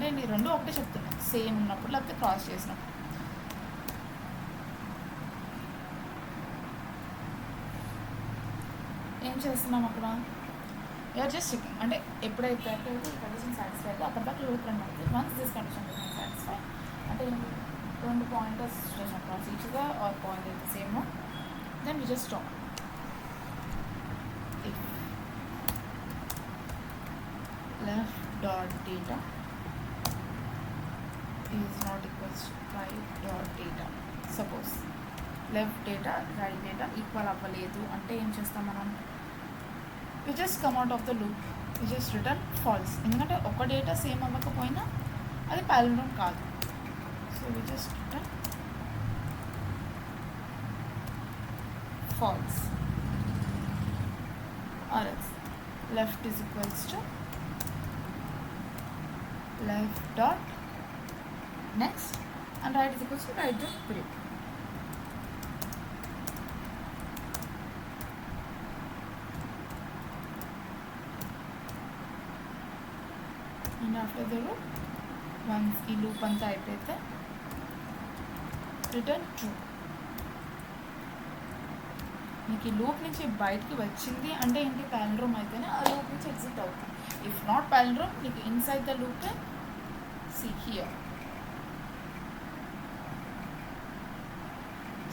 నేను ఈ రెండు ఒకటే చెప్తున్నాను, సేమ్ ఉన్నప్పుడు లేకపోతే క్రాస్ చేసినప్పుడు. ఏం చేస్తున్నాం అక్కడ, యూఆర్ జస్ట్ చెకింగ్. అంటే ఎప్పుడైతే ఈ కండిషన్ సాటిస్ఫై అయితే అప్పటిదాకా లూప్ రన్ అవుతుంది. వన్స్ దిస్ కండిషన్ సాటిస్ఫై అంటే రెండు పాయింటర్స్ చేసిన క్రాస్ ఈచ్గా ఆర్ పాయింట్ అయితే same, then we just stop. If left dot data is not equals right dot data, suppose left data right data equal అవ్వలేదు అంటే ఏం చేస్తాం మనం, we just come out of the loop, we just return false. ఎందుకంటే ఒక data same అవ్వకపోయినా అది palindrome కాదు. So we just return false or else left is equals to left dot next and right is equals to right dot break. And after the loop, once ఈ loop అంతా అయిపోతే return true. మీకు ఈ loop నుంచి బయటికి వచ్చింది అంటే ఏంటి, పాలిండ్రోమ్ అయితేనే ఆ లూప్ నుంచి ఎగ్జిట్ అవుతుంది. ఇఫ్ నాట్ పాలిండ్రోమ్, మీకు inside the loop see here.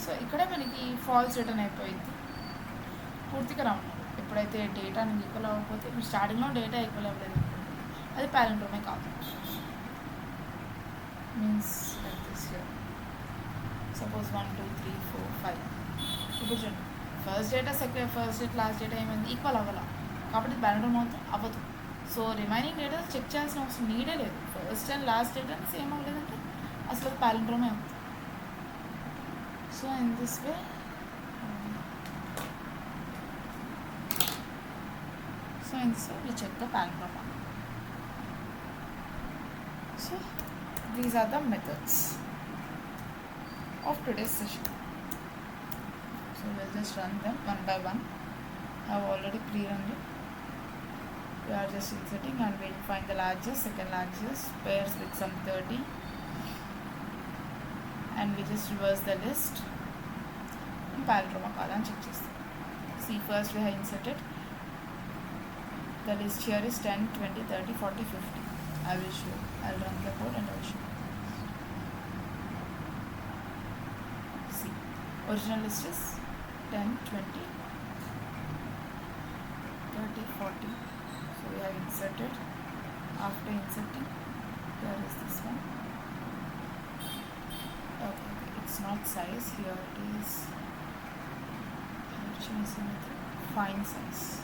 So ఇక్కడ మనకి ఫాల్స్ రిటర్న్ అయిపోయింది, పూర్తిగా రావడం. ఎప్పుడైతే డేటా ఈక్వల్ అవ్వకపోతే, ఇప్పుడు స్టార్టింగ్లో డేటా ఈక్వల్ అవ్వలేదు, అది పాలిండ్రోమే కాదు. Means like this here, suppose 1 2 3 4 5. ఇప్పుడు చూడండి, ఫస్ట్ డేటా లాస్ట్ డేటా ఏమైంది, ఈక్వల్ అవ్వాల, కాబట్టి పాలిండ్రోమ్ అవుతుంది అవ్వదు. సో రిమైనింగ్ డేటా చెక్ చేయాల్సిన అవసరం నీడే లేదు. First and last data same అవ్వలేదంటే అసలు పాలిండ్రోమే అవుతుంది. So in this way we check the palindrome. So these are the methods of today's session. So we'll just run them one by one. I have already pre-run it. We are just inserting and we'll find the largest, second largest pairs with some 30, and we just reverse the list. Palindrome kaada ani check chestam. See, first we have inserted the list here is 10 20 30 40 50. I will show. I'll run the code and I'll show. See, original list is 10 20 30 40. So we have inserted. After inserting, there is this one. Okay, it's not size, here it is. I'll Distribution symmetry. Find size.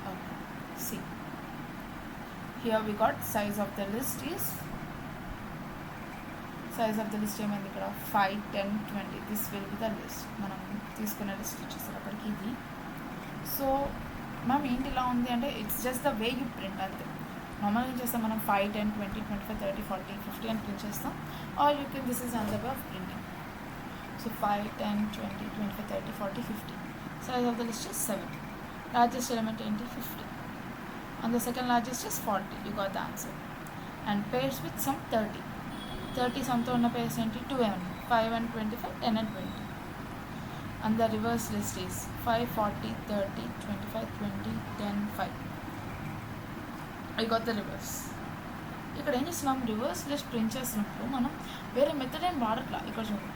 Okay. See. Here we got size of the list is ఏమైంది ఇక్కడ 5, 10, 20. This will be the list. మనం తీసుకునే list వచ్చేసరికి ఇది. So ma'am ఏంటి ఇలా ఉంది అంటే it's just the way you print అంతే. నార్మల్గా ఏం చేస్తాం మనం 5, 10, 20, 25, 30, 40, 50 అని ప్రింట్ చేస్తాం. Or you can this is another way of printing. So 5, 10, 20, 25, 30, 40, 50. Size of the list is 7. Largest element ఏంటి 50. And the second largest is 40. You got the answer. And pairs with some 30. 30 సమ్తో ఉన్న pairs ఏంటి 2 and 5 and 25, 10 and 20. And the reverse list is 5, 40, 30, 25, 20, 10, 5. I got the reverse. ఇక్కడ ఏం చేస్తున్నాం reverse list print చేసినప్పుడు మనం వేరే method ఏం వాడట్లా. ఇక్కడ చూడండి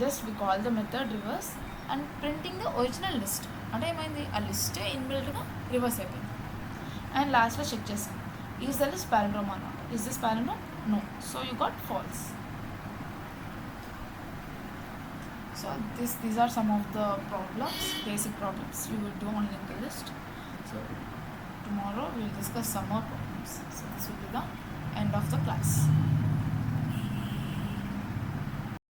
just we call the method reverse and printing the original list. అంటే ఏమైంది ఆ లిస్టే ఇన్బిల్ట్గా రివర్స్ అయిపోయింది. అండ్ లాస్ట్లో చెక్ చేసాం is the list palindrome or not. Is this palindrome? No. So you got false. So these are some of the problems, basic problems you will do on linked list. So tomorrow we will discuss some more problems. So this will be the end of the class.